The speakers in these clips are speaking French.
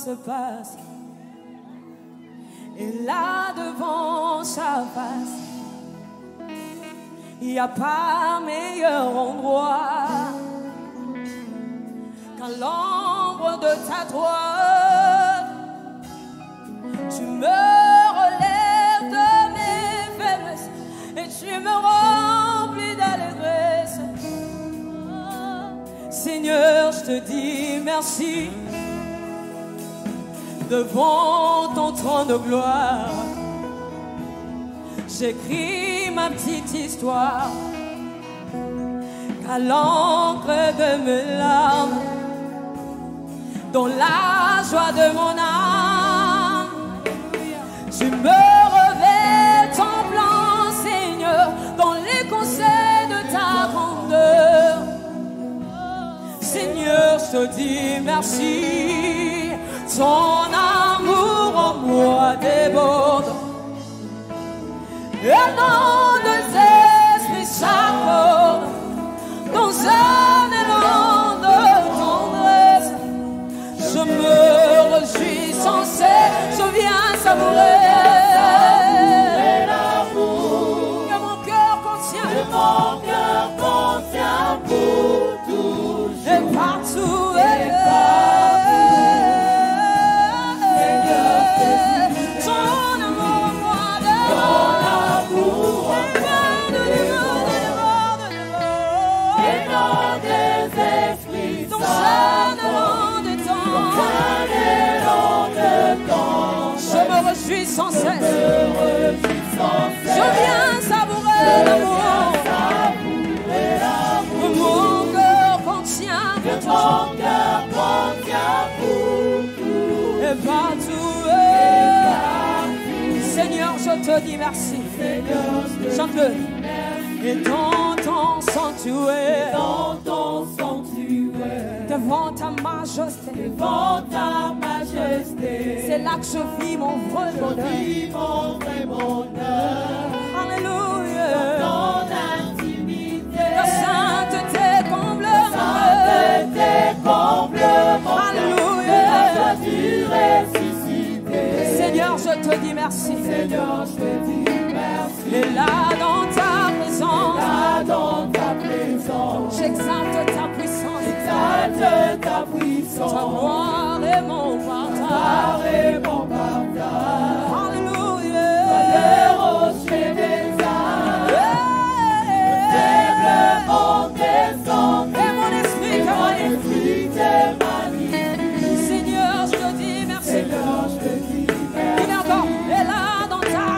se passe. Et là devant sa face, il n'y a pas meilleur endroit qu'à l'ombre de ta droite. Tu me relèves de mes faiblesses et tu me remplis d'allégresse. Seigneur, je te dis merci. Devant ton trône de gloire, j'écris ma petite histoire qu'à l'encre de mes larmes, dans la joie de mon âme, tu me revêts ton plan, Seigneur, dans les conseils de ta grandeur. Seigneur, je te dis merci. Ton amour en moi déborde. Et non de esprits s'accorde dans un élan de tendresse. Je me réjouis sans cesse, je viens savourer l'amour que mon cœur contient. Que mon cœur contient pour toujours. Et partout, sans cesse, je viens savourer l'amour que mon cœur contient pour tout et partout. Seigneur, je te dis merci. Chante-le. Et dans ton sanctuaire, devant ta majesté, c'est là que je vis mon vrai bonheur. Alléluia. Dans l'intimité, la sainteté comble mon Alléluia. Seigneur, je te dis merci. Et là dans ta présence, j'exalte ta puissance. Ta gloire et mon partage. Alléluia. Les rochers des âmes, faiblement descendent. Et mon esprit t'émanie. Seigneur, je te dis merci. Il est encore. Et là dans ta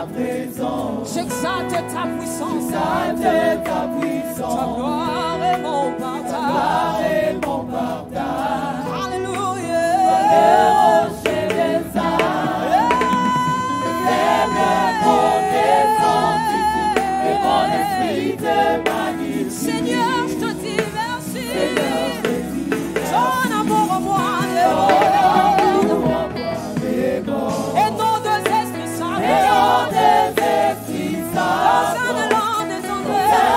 présence, j'exalte ta puissance. Ta gloire et mon partage. Alléluia. Les rochers des âmes, faiblement descendent. Et mon esprit t'émanie. Seigneur, je te dis merci. Ton amour en moi déborde. Et nos deux esprits s'accordent. Dans un élan de tendresse,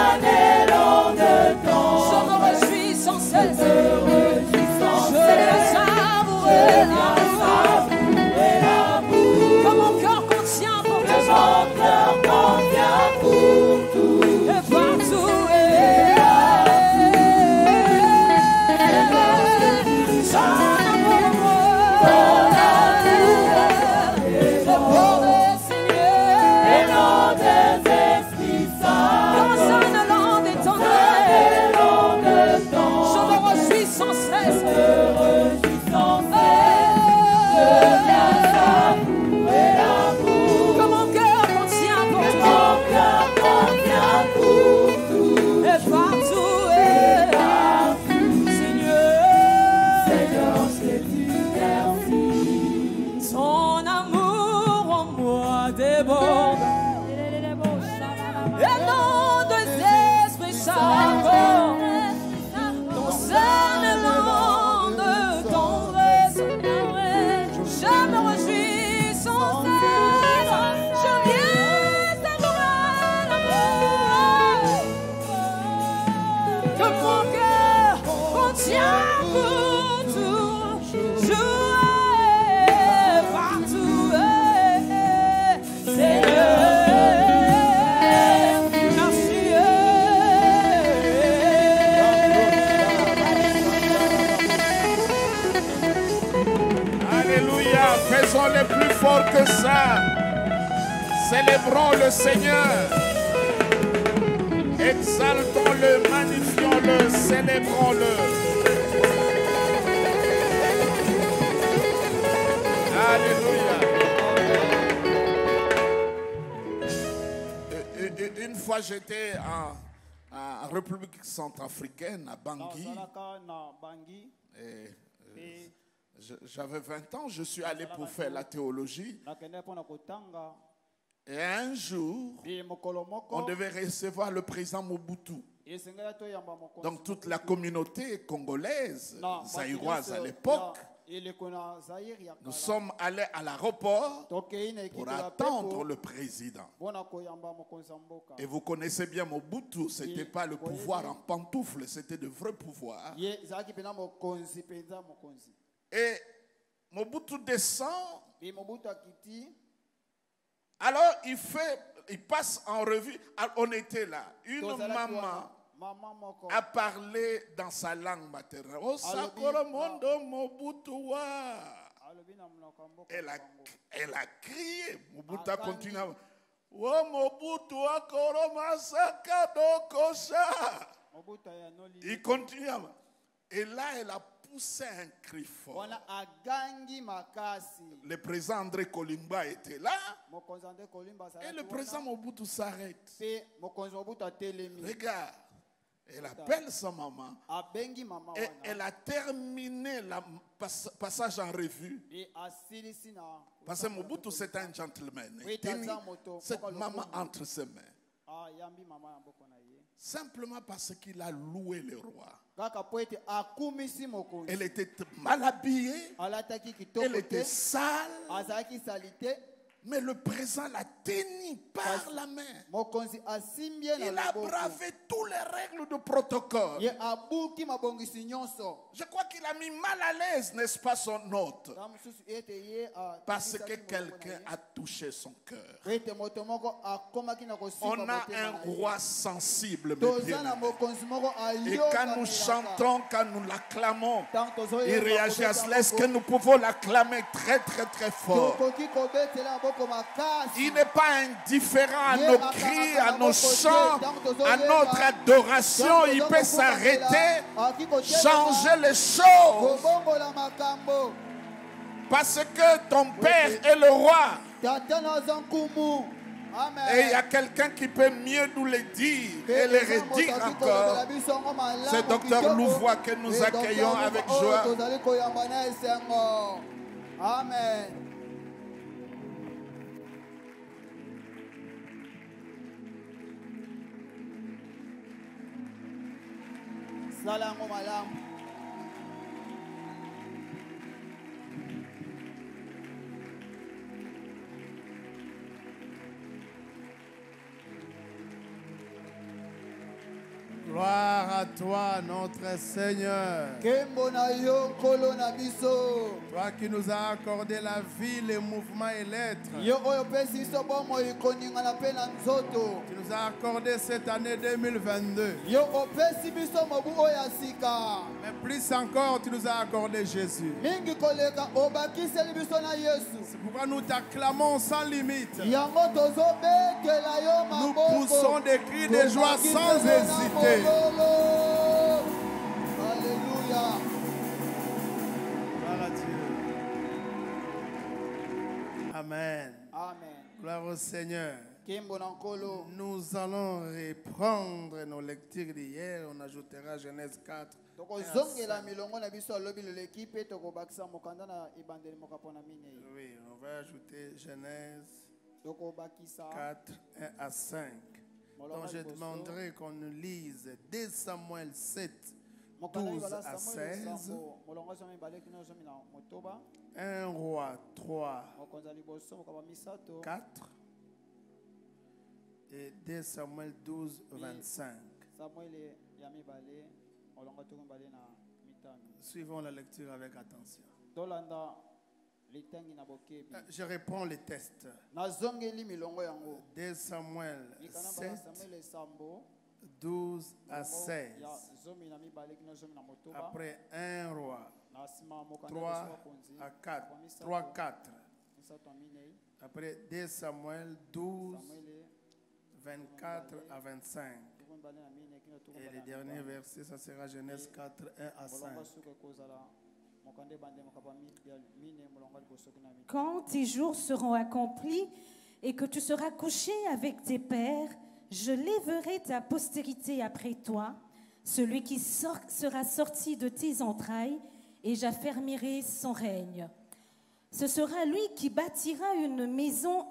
je me réjouis sans cesse. Je viens savourer l'amour que mon cœur contient pour tout et partout. Faisons-le plus fort que ça. Célébrons le Seigneur. Exaltons-le, magnifions-le, célébrons-le. Alléluia. Une fois j'étais en République centrafricaine, à Bangui. J'avais 20 ans, je suis allé pour faire la théologie. Et un jour, on devait recevoir le président Mobutu. Donc toute la communauté congolaise, zaïroise à l'époque, nous sommes allés à l'aéroport pour attendre le président. Et vous connaissez bien Mobutu, ce n'était pas le pouvoir en pantoufles, c'était de vrais pouvoirs. Et Mobutu descend. Alors il passe en revue. On était là. Une maman a parlé dans sa langue maternelle. Elle a crié. Mobutu a continué. Il continue. Et là, elle a poussé un cri fort. Le président André Kolimba était là. Et le président Mobutu s'arrête. Regarde. Elle appelle sa maman. Et elle a terminé le passage en revue. Parce que Mobutu, c'est un gentleman. Il tenait cette maman entre ses mains. Simplement parce qu'il a loué le roi. Elle était mal habillée. Elle était sale. Mais le président l'a tenu par la main. Il a bravé toutes les règles de protocole. Je crois qu'il a mis mal à l'aise, n'est-ce pas, son hôte? Parce que quelqu'un a touché son cœur. On a un roi sensible, mes bien-aimés. Et quand nous chantons, quand nous l'acclamons, il réagit à cela. Est-ce que nous pouvons l'acclamer très très très fort? Il n'est pas indifférent à nos cris, à nos chants, à notre adoration. Il peut s'arrêter, changer les choses. Parce que ton Père est le roi. Et il y a quelqu'un qui peut mieux nous le dire et le redire encore. C'est Dr Louvois que nous accueillons avec joie. Amen. Salamu malamu. Gloire à toi, notre Seigneur. Toi qui nous as accordé la vie, les mouvements et l'être. Tu nous as accordé cette année 2022. Mais plus encore, tu nous as accordé Jésus. C'est pourquoi nous t'acclamons sans limite. Nous poussons des cris de joie sans hésiter. Alléluia. Gloire à Dieu. Amen. Amen. Gloire au Seigneur. Nous allons reprendre nos lectures d'hier. On ajoutera Genèse 4. Oui, on va ajouter Genèse 4, 1 à 5. Donc je demanderai qu'on nous lise 2 Samuel 7, 12 à 16. 1 Roi 3, 4. Et 2 Samuel 12, 25. Suivons la lecture avec attention. Je réponds les tests. 2 Samuel 7, 12 à 16. Après 1 roi, 3 à 4. 3, 4. Après 2 Samuel 12, 24 à 25. Et le dernier verset, ça sera Genèse 4, 1 à 5. Quand tes jours seront accomplis et que tu seras couché avec tes pères, je lèverai ta postérité après toi, celui qui sera sorti de tes entrailles, et j'affermirai son règne. Ce sera lui qui bâtira une maison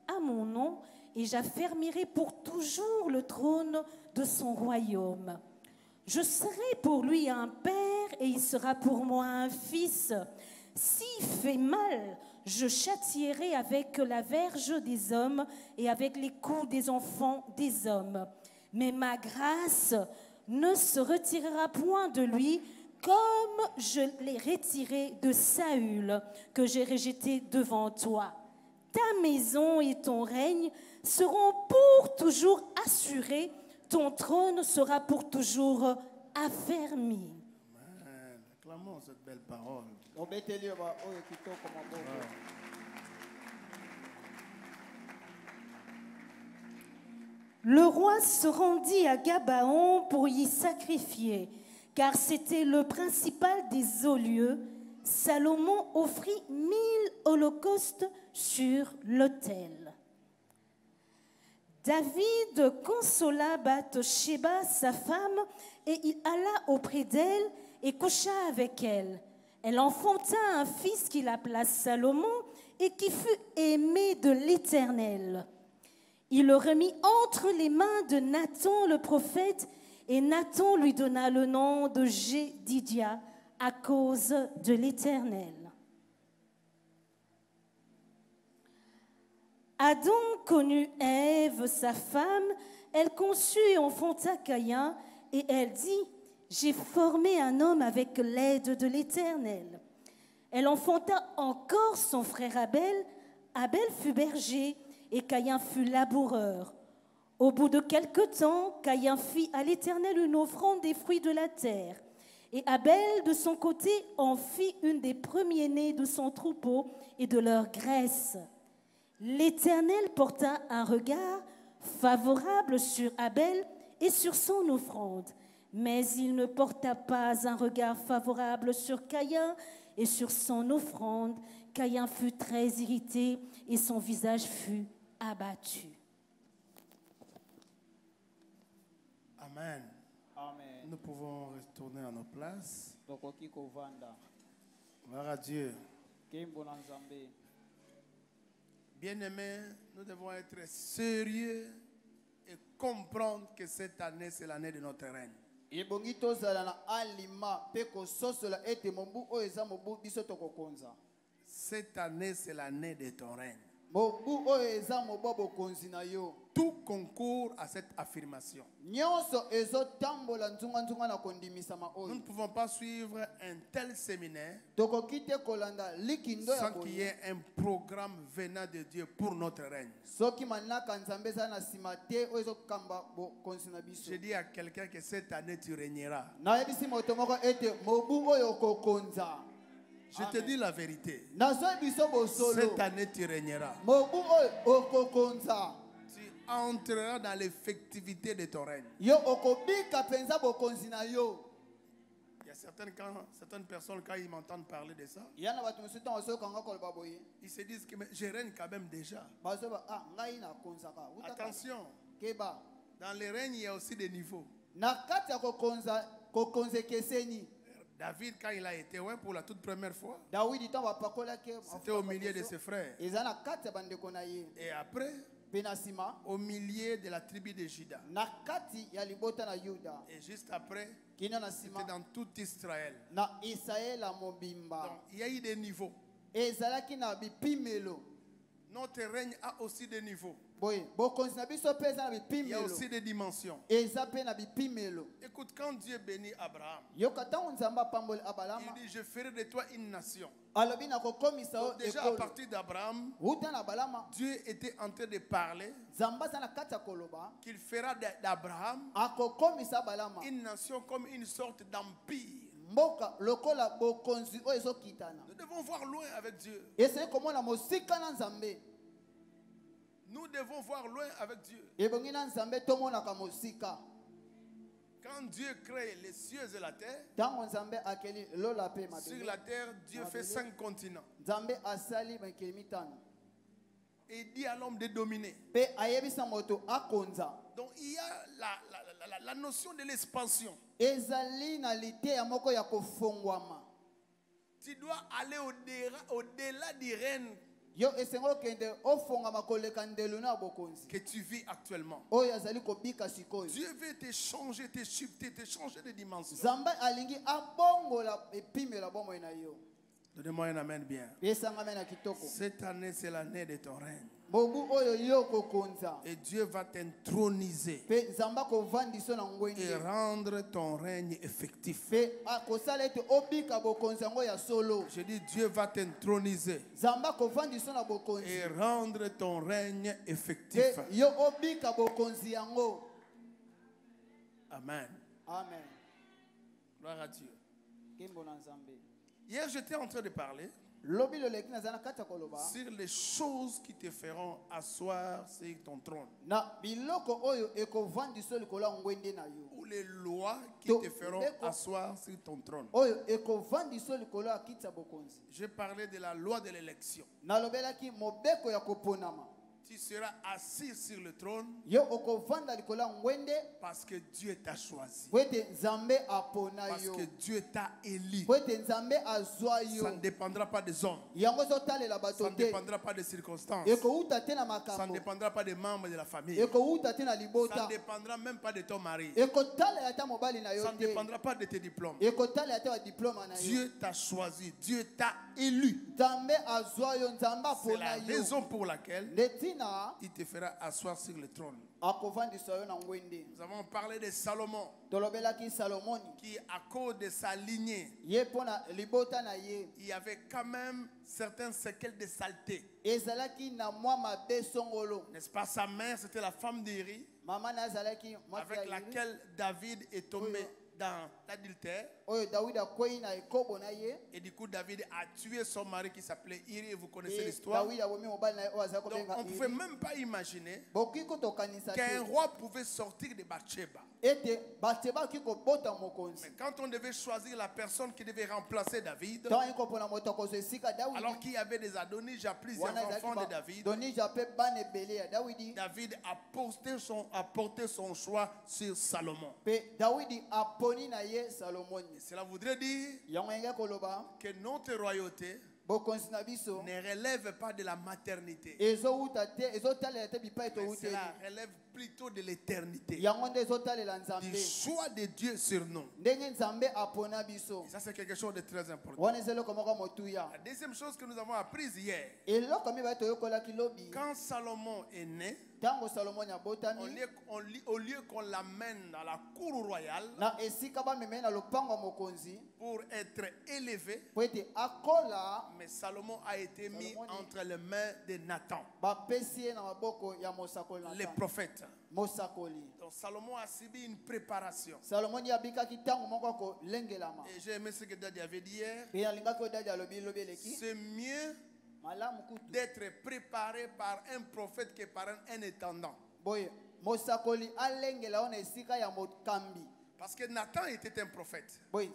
à mon nom, et j'affermirai pour toujours le trône de son royaume. Je serai pour lui un père et il sera pour moi un fils. S'il fait mal, je châtierai avec la verge des hommes et avec les coups des enfants des hommes. Mais ma grâce ne se retirera point de lui, comme je l'ai retiré de Saül, que j'ai rejeté devant toi. Ta maison et ton règne seront pour toujours assurés, ton trône sera pour toujours affermi. Amen. Acclamons cette belle parole. Le roi se rendit à Gabaon pour y sacrifier, car c'était le principal des hauts-lieux. Salomon offrit 1000 holocaustes sur l'autel. David consola Bathsheba, sa femme, et il alla auprès d'elle et coucha avec elle. Elle enfanta un fils qu'il appela Salomon et qui fut aimé de l'Éternel. Il le remit entre les mains de Nathan le prophète, et Nathan lui donna le nom de Jédidia à cause de l'Éternel. Adam connut Ève, sa femme, elle conçut et enfanta Caïn, et elle dit, « J'ai formé un homme avec l'aide de l'Éternel. » Elle enfanta encore son frère Abel. Abel fut berger, et Caïn fut laboureur. Au bout de quelque temps, Caïn fit à l'Éternel une offrande des fruits de la terre. Et Abel, de son côté, en fit une des premiers-nés de son troupeau et de leur graisse. L'Éternel porta un regard favorable sur Abel et sur son offrande, mais il ne porta pas un regard favorable sur Caïn et sur son offrande. Caïn fut très irrité et son visage fut abattu. Amen. Amen. Nous pouvons retourner à nos places. Gloire à Dieu. Bien-aimés, nous devons être sérieux et comprendre que cette année, c'est l'année de notre règne. Cette année, c'est l'année de ton règne. Tout concourt à cette affirmation. Nous ne pouvons pas suivre un tel séminaire sans qu'il y ait un programme venant de Dieu pour notre règne. Je dis à quelqu'un que cette année tu régneras. Je te dis la vérité. Cette année tu régneras. Tu entreras dans l'effectivité de ton règne. Il y a certaines personnes, quand ils m'entendent parler de ça, ils se disent que je règne quand même déjà. Attention, dans le règne, il y a aussi des niveaux. David, quand il a été pour la toute première fois, c'était au milieu de ses frères. Et après, au milieu de la tribu de Juda. Et juste après, c'était dans tout Israël. Donc, il y a eu des niveaux. Notre règne a aussi des niveaux. Il y a aussi des dimensions. Écoute, quand Dieu bénit Abraham, il dit, je ferai de toi une nation. Donc déjà à partir d'Abraham, Dieu était en train de parler qu'il fera d'Abraham une nation comme une sorte d'empire. Nous devons voir loin avec Dieu. Nous devons voir loin avec Dieu. Quand Dieu crée les cieux et la terre, sur la terre, Dieu fait 5 continents. Et il dit à l'homme de dominer. Donc il y a la notion de l'expansion. Tu dois aller au-delà du règne que tu vis actuellement. Dieu veut te changer, te shifter, te changer de dimension. Donnez-moi un amen bien. Cette année, c'est l'année de ton règne. Et Dieu va t'introniser et rendre ton règne effectif. Je dis, Dieu va t'introniser et rendre ton règne effectif. Amen. Amen. Gloire à Dieu. Hier, j'étais en train de parler sur les choses qui te feront asseoir sur ton trône. Ou les lois qui te feront asseoir sur ton trône. J'ai parlé de la loi de l'élection. Tu seras assis sur le trône parce que Dieu t'a choisi. Parce que Dieu t'a élu. Ça ne dépendra pas des hommes. Ça ne dépendra pas des circonstances. Ça ne dépendra pas des membres de la famille. Ça ne dépendra même pas de ton mari. Ça ne dépendra pas de tes diplômes. Dieu t'a choisi. Dieu t'a élu. C'est la raison pour laquelle il te fera asseoir sur le trône. Nous avons parlé de Salomon qui, à cause de sa lignée, il y avait quand même certains séquelles de saleté. N'est-ce pas? Sa mère, c'était la femme d'Éri avec laquelle David est tombé dans l'adultère. Et du coup, David a tué son mari qui s'appelait Iri. Vous connaissez l'histoire. Donc, on ne pouvait même pas imaginer qu'un roi pouvait sortir de Bathsheba. Mais quand on devait choisir la personne qui devait remplacer David, alors qu'il y avait des Adonijah, plusieurs enfants de David, David a porté son choix sur Salomon. Cela voudrait dire que notre royauté ne relève pas de la maternité, mais cela relève plutôt de l'éternité, du choix de Dieu sur nous. Et ça, c'est quelque chose de très important. La deuxième chose que nous avons apprise hier, quand Salomon est né, au lieu qu'on l'amène à la cour royale pour être élevé, mais Salomon a été mis entre les mains de Nathan, le prophète. Donc Salomon a subi une préparation. Et j'ai aimé ce que Daddy avait dit hier. C'est mieux d'être préparé par un prophète que par un intendant. Parce que Nathan était un prophète. Donc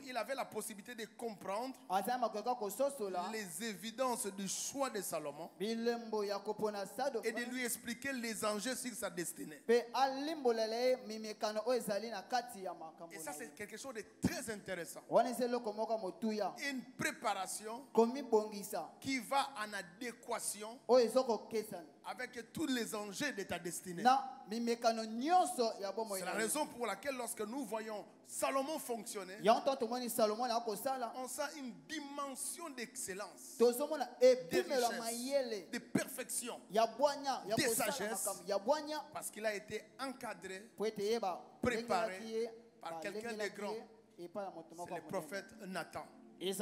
il avait la possibilité de comprendre les évidences du choix de Salomon et de lui expliquer les enjeux sur sa destinée. Et ça, c'est quelque chose de très intéressant. Une préparation qui va en adéquation avec tous les enjeux de ta destinée. C'est la raison pour laquelle lorsque nous voyons Salomon fonctionner, on sent une dimension d'excellence, de richesse, de perfection, de sagesse, parce qu'il a été encadré, préparé par quelqu'un de grand. C'est le prophète Nathan. Et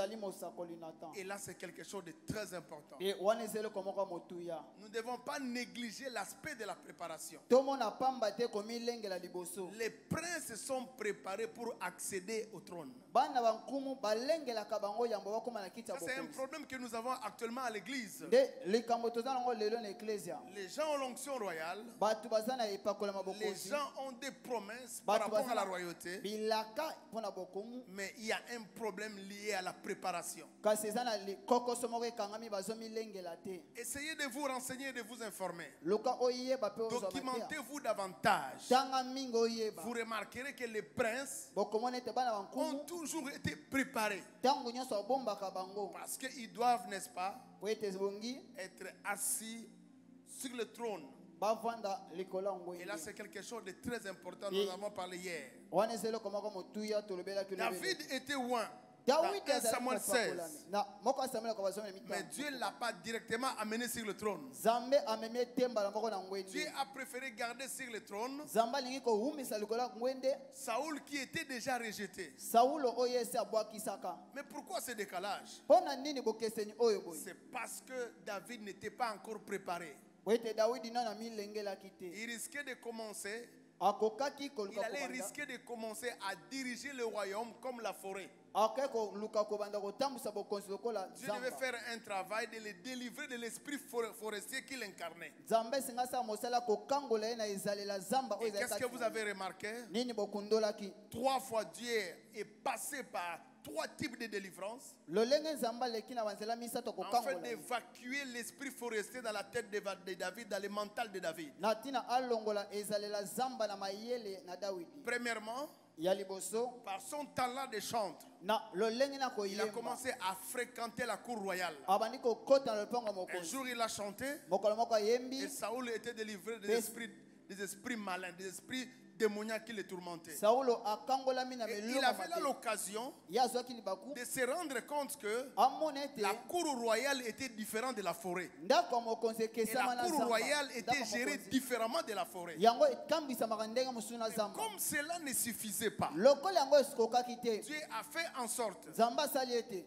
là, c'est quelque chose de très important. Nous ne devons pas négliger l'aspect de la préparation. Les princes sont préparés pour accéder au trône. C'est un problème que nous avons actuellement à l'église. Les gens ont l'onction royale. Les gens ont des promesses par rapport à la royauté. Mais il y a un problème lié à la préparation. Essayez de vous renseigner et de vous informer. Documentez-vous davantage. Vous remarquerez que les princes ont toujours été préparés. Parce qu'ils doivent, n'est-ce pas, être assis sur le trône. Et là, c'est quelque chose de très important. Nous en avons parlé hier. David était loin. Dans 1 Samuel 16. Mais Dieu ne l'a pas directement amené sur le trône. Dieu a préféré garder sur le trône Saoul qui était déjà rejeté. Mais pourquoi ce décalage? C'est parce que David n'était pas encore préparé. Il risquait de commencer. Il allait risquer de commencer à diriger le royaume comme la forêt. Dieu devait faire un travail de le délivrer de l'esprit forestier qu'il incarnait. Et qu'est-ce que vous avez remarqué? 3 fois Dieu est passé par 3 types de délivrance afin d'évacuer l'esprit forestier dans la tête de David, dans le mental de David. Premièrement, par son talent de chantre, il a commencé à fréquenter la cour royale. Un jour, il a chanté et Saoul était délivré des esprits malins, des esprits démoniaque qui le tourmentait. Et il avait là l'occasion de se rendre compte que la cour royale était différente de la forêt. Et la cour royale était gérée différemment de la forêt. Mais comme cela ne suffisait pas, Dieu a fait en sorte,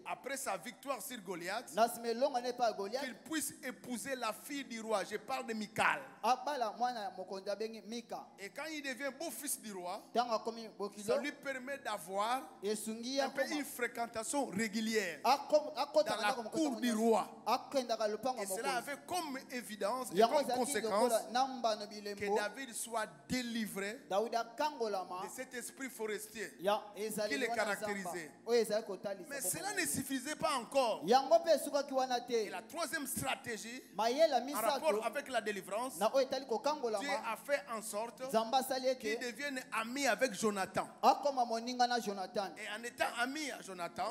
après sa victoire sur Goliath, qu'il puisse épouser la fille du roi. Je parle de Michal. Et quand il devient beau-fils du roi, ça lui permet d'avoir un peu une fréquentation régulière dans la cour du roi. Et cela avait comme évidence et comme conséquence que David soit délivré de cet esprit forestier qui le caractérisait. Mais cela ne suffisait pas encore. Et la troisième stratégie en rapport avec la délivrance, Dieu a fait en sorte qu'il devienne ami avec Jonathan. Et en étant ami à Jonathan,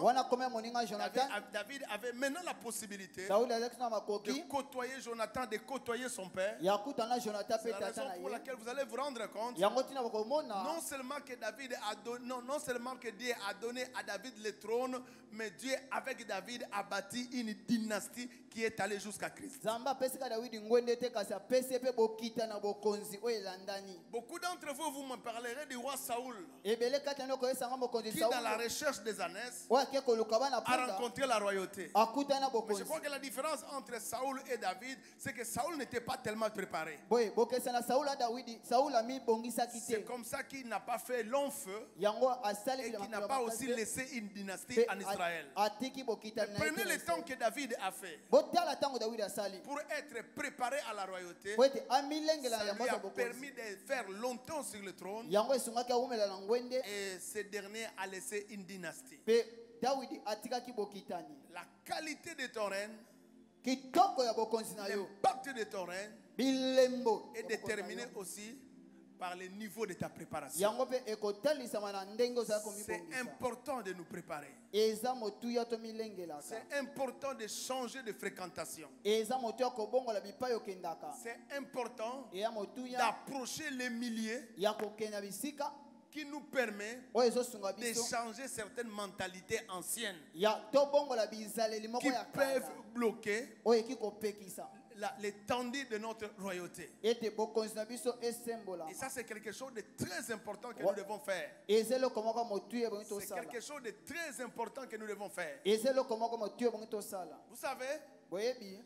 David avait maintenant la possibilité de côtoyer Jonathan, de côtoyer son père. C'est la raison pour laquelle vous allez vous rendre compte non seulement que Dieu a donné à David le trône, mais Dieu avec David a bâti une dynastie qui est allée jusqu'à Christ. Beaucoup d'entre vous, vous me parlerez du roi Saoul qui, dans la recherche des années, a rencontré la royauté. Mais je crois que la différence entre Saoul et David, c'est que Saoul n'était pas tellement préparé. C'est comme ça qu'il n'a pas fait long feu et qu'il n'a pas aussi laissé une dynastie en Israël. Prenez le temps que David a fait pour être préparé à la royauté. Ça lui a permis de faire longtemps sur le trône. Et ce dernier a laissé une dynastie. La qualité de ton règne, l'impact de ton règne est déterminé aussi par le niveau de ta préparation. C'est important de nous préparer. C'est important de changer de fréquentation. C'est important d'approcher les milieux qui nous permet de changer certaines mentalités anciennes qui peuvent bloquer l'étendue de notre royauté. Et ça, c'est quelque chose de très important que nous devons faire. C'est quelque chose de très important que nous devons faire. Vous savez,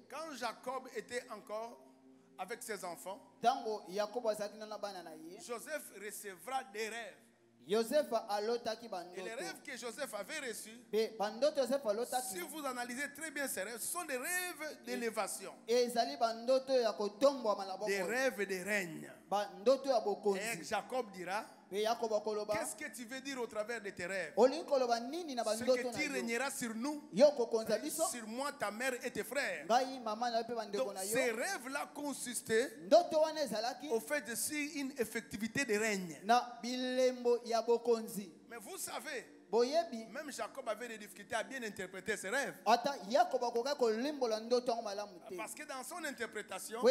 quand Jacob était encore avec ses enfants, Joseph recevra des rêves. Et les rêves que Joseph avait reçus, si vous analysez très bien ces rêves, ce sont des rêves d'élévation, des rêves de règne. Et Jacob dira: qu'est-ce que tu veux dire au travers de tes rêves? C'est que tu régneras sur nous, sur moi, ta mère et tes frères. Donc ces rêves-là consistaient au fait de suivre une effectivité de règne. Mais vous savez, même Jacob avait des difficultés à bien interpréter ses rêves. Parce que dans son interprétation, pour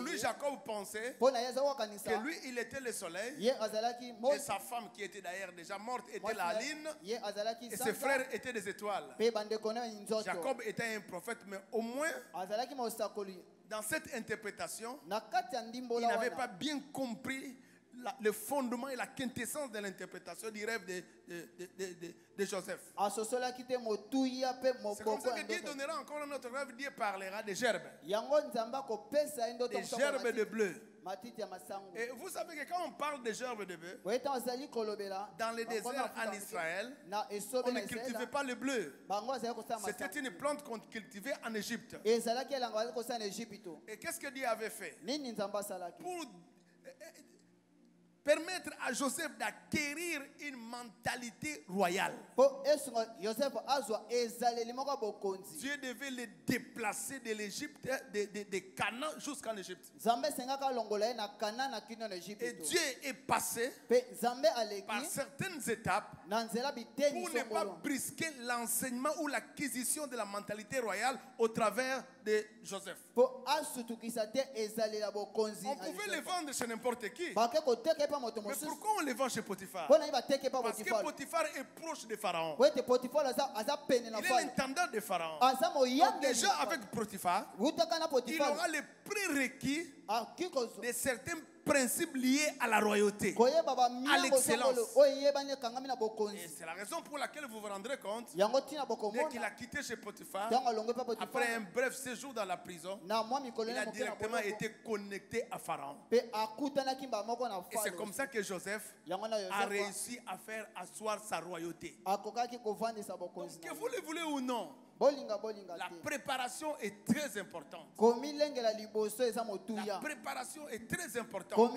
lui, Jacob pensait que lui, il était le soleil, et sa femme, qui était d'ailleurs déjà morte, était la lune, et ses frères étaient des étoiles. Jacob était un prophète, mais au moins, dans cette interprétation, il n'avait pas bien compris le fondement et la quintessence de l'interprétation du rêve de Joseph. C'est comme ça que Dieu donnera encore un autre rêve. Dieu parlera des gerbes. Des gerbes de bleu. Et vous savez que quand on parle de gerbes de bleu, dans le désert en Israël, on ne cultivait pas le bleu. C'était une plante qu'on cultivait en Égypte. Et qu'est-ce que Dieu avait fait? Pour permettre à Joseph d'acquérir une mentalité royale, Dieu devait le déplacer de l'Égypte, de Canaan jusqu'en Égypte. Et Dieu est passé par certaines étapes pour ne pas brisquer l'enseignement ou l'acquisition de la mentalité royale au travers de Joseph. On pouvait le vendre chez n'importe qui. Mais pourquoi on les vend chez Potiphar? Parce que Potiphar est proche de Pharaon. Il est l'intendant de Pharaon. Donc déjà avec Potiphar, il aura les prérequis de certains principes liés à la royauté, à l'excellence. Et c'est la raison pour laquelle vous vous rendrez compte, dès qu'il a quitté chez Potiphar, après un bref séjour dans la prison, il a directement été connecté à Pharaon. Et c'est comme ça que Joseph a réussi à faire asseoir sa royauté. Donc, que vous le voulez ou non, la préparation est très importante. La préparation est très importante. Souvent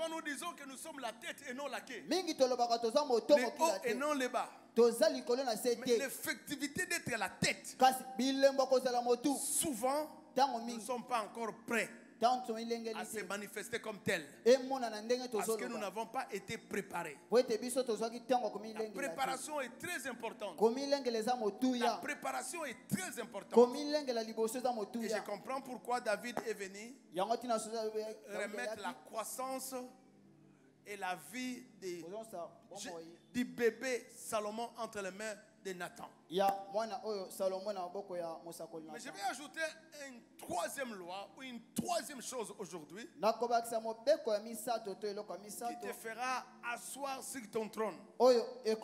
nous disons que nous sommes la tête et non la queue, le haut et non le bas. Mais l'effectivité d'être la tête, souvent nous ne sommes pas encore prêts à se manifester comme tel, parce que nous n'avons pas été préparés. La préparation est très importante. La préparation est très importante. Et je comprends pourquoi David est venu remettre la croissance et la vie du bébé Salomon entre les mains de Nathan. Mais je vais ajouter une troisième loi ou une troisième chose aujourd'hui qui te fera asseoir sur ton trône. Je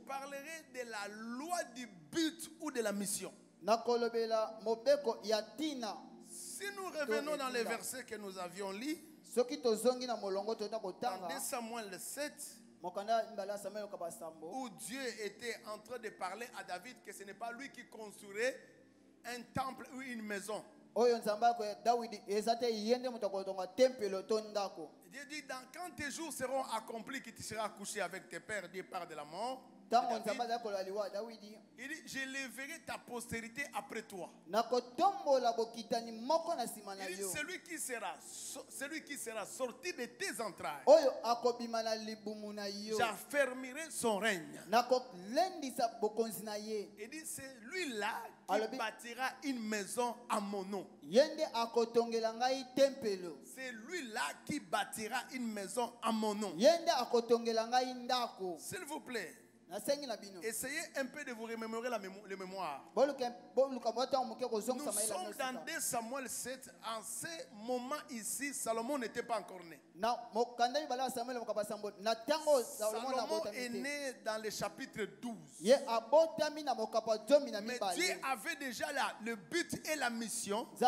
parlerai de la loi du but ou de la mission. Si nous revenons dans les versets que nous avions lus, dans 2 Samuel 7, où Dieu était en train de parler à David que ce n'est pas lui qui construirait un temple ou une maison. Dieu dit, quand tes jours seront accomplis, que tu seras couché avec tes pères, Dieu parle de la mort, Il dit, j'élèverai ta postérité après toi. Il dit, celui qui sera sorti de tes entrailles, j'affermirai son règne. Il dit, c'est lui-là qui bâtira une maison à mon nom. C'est lui-là qui bâtira une maison à mon nom. S'il vous plaît, essayez un peu de vous remémorer le mémoire. Nous sommes dans 2 Samuel 7. En ce moment ici, Salomon n'était pas encore né. Salomon est né dans le chapitre 12. Mais Dieu avait déjà le but et la mission de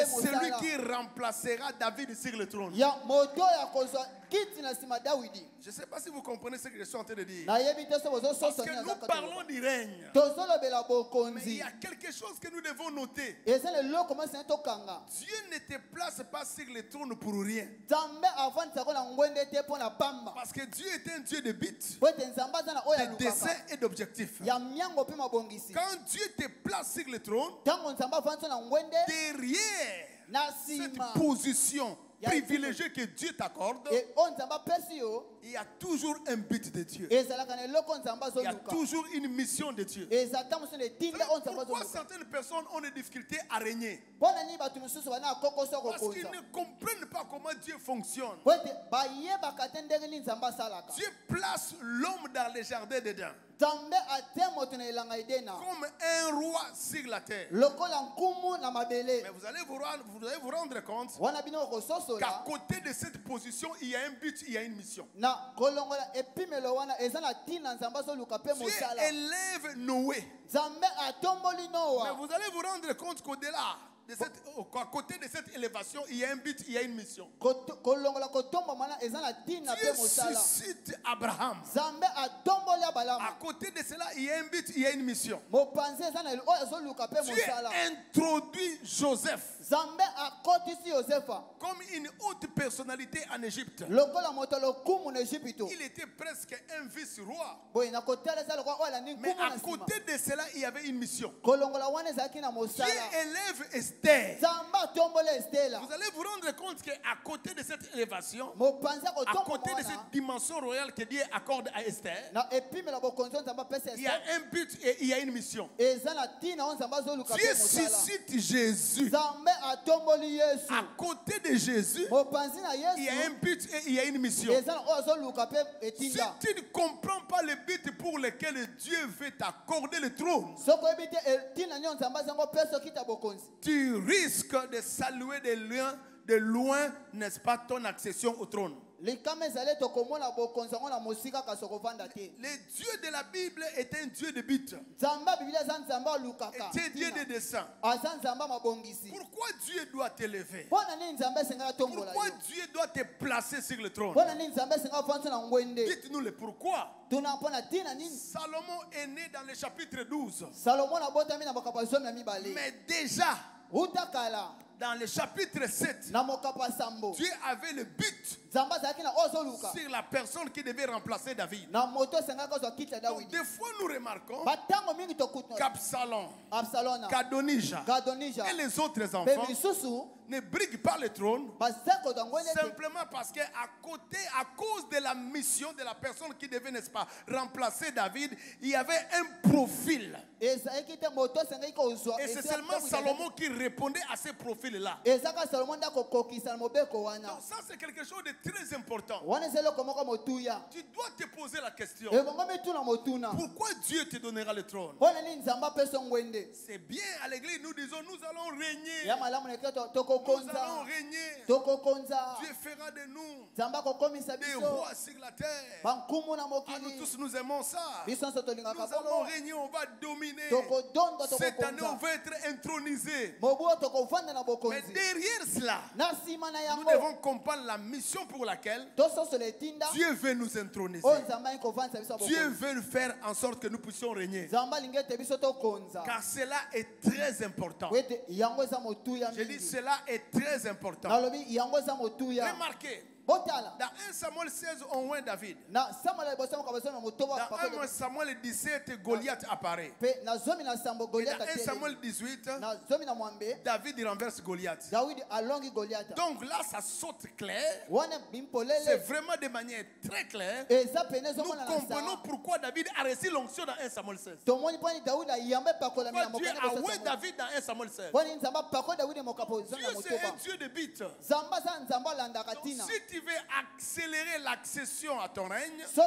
celui qui remplacera David sur le trône. Je ne sais pas si vous comprenez ce que je suis en train de dire. Parce que nous parlons du règne. Mais il y a quelque chose que nous devons noter. Dieu ne te place pas sur le trône pour rien. Parce que Dieu est un Dieu de buts, de desseins et d'objectifs. Quand Dieu te place sur le trône, derrière cette position privilégié que Dieu t'accorde, il y a toujours un but de Dieu. Il y a toujours une mission de Dieu. Pourquoi certaines personnes ont des difficultés à régner? Parce qu'ils ne comprennent pas comment Dieu fonctionne. Dieu place l'homme dans les jardins d'Éden comme un roi sur la terre. Mais vous allez vous rendre compte qu'à côté de cette position, il y a un but, il y a une mission. Dieu élève Noé. Mais vous allez vous rendre compte qu'au-delà, à côté de cette élévation, il y a un but, il y a une mission. Dieu suscite Abraham. À côté de cela, il y a un but, il y a une mission. Dieu introduit Joseph comme une haute personnalité en Égypte. Il était presque un vice-roi. Mais à côté de cela, il y avait une mission. Dieu élève Esther. Vous allez vous rendre compte qu'à côté de cette élévation, à côté de cette dimension royale que Dieu accorde à Esther, il y a un but et il y a une mission. Dieu suscite Jésus. À côté de Jésus, il y a un but et il y a une mission. Si tu ne comprends pas le but pour lequel Dieu veut t'accorder le trône, tu risques de saluer de loin, n'est-ce pas, ton accession au trône. Le Dieu de la Bible est un Dieu de but. C'est un Dieu de dessein. Pourquoi Dieu doit t'élever? Pourquoi Dieu doit te placer sur le trône? Dites-nous le pourquoi. Salomon est né dans le chapitre 12. Mais déjà, dans le chapitre 7, Dieu avait le but sur la personne qui devait remplacer David. Donc, des fois, nous remarquons qu'Absalom, qu'Adonijah et les autres enfants ne briguent pas le trône simplement parce qu'à côté, à cause de la mission de la personne qui devait, n'est-ce pas, remplacer David, il y avait un profil. Et c'est seulement Salomon qui répondait à ce profil-là. Donc ça, c'est quelque chose de très important. Tu dois te poser la question. Pourquoi Dieu te donnera le trône? C'est bien, à l'église, nous disons, nous allons régner. Nous allons régner. Dieu fera de nous des rois sur la terre. Nous tous, nous aimons ça. Nous allons régner, on va dominer. Cette année, on va être intronisé. Mais derrière cela, nous devons comprendre la mission pour laquelle Dieu veut nous introniser. Dieu veut faire en sorte que nous puissions régner. Car cela est très important. Je dis cela est très important. Remarquez, Dans 1 Samuel 16, on voit David. Dans 1 Samuel 17, Goliath apparaît. Et dans 1 Samuel 18, David renverse Goliath. Donc là, ça saute clair. C'est vraiment de manière très claire. Nous comprenons pourquoi David a reçu l'onction dans 1 Samuel 16. Pourquoi Dieu a oué David dans 1 Samuel 16. Dieu, c'est un Dieu de bite. Si tu veux accélérer l'accession à ton règne, tu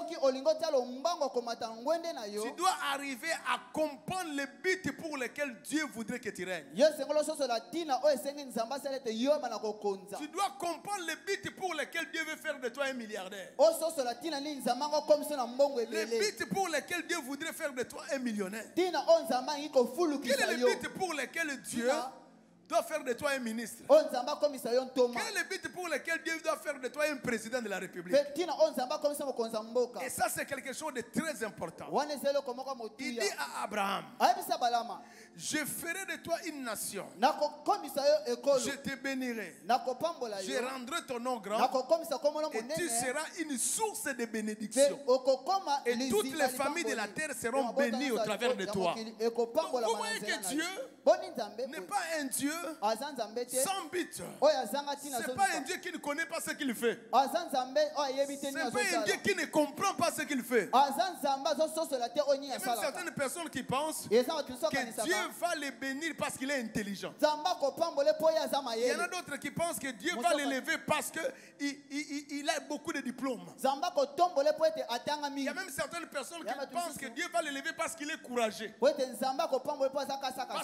dois arriver à comprendre les buts pour lesquels Dieu voudrait que tu règnes. Tu dois comprendre les buts pour lesquels Dieu veut faire de toi un milliardaire. Les buts pour lesquels Dieu voudrait faire de toi un millionnaire. Quel est le but pour lesquels Dieu doit faire de toi un ministre? Quel est le but pour lequel Dieu doit faire de toi un président de la République? Et ça, c'est quelque chose de très important. Il dit à Abraham, je ferai de toi une nation. Je te bénirai. Je rendrai ton nom grand. Et tu seras une source de bénédiction. Et toutes les familles de la terre seront bénies au travers de toi. Donc, vous voyez que Dieu n'est pas un Dieu sans but. C'est pas un Dieu qui ne connaît pas ce qu'il fait. C'est pas un Dieu qui ne comprend pas ce qu'il fait. Il y a même certaines personnes qui pensent que Dieu va les bénir parce qu'il est intelligent. Il y en a d'autres qui pensent que Dieu va l'élever parce qu'il a beaucoup de diplômes. Il y a même certaines personnes qui pensent que Dieu va l'élever parce qu'il est courageux. Parce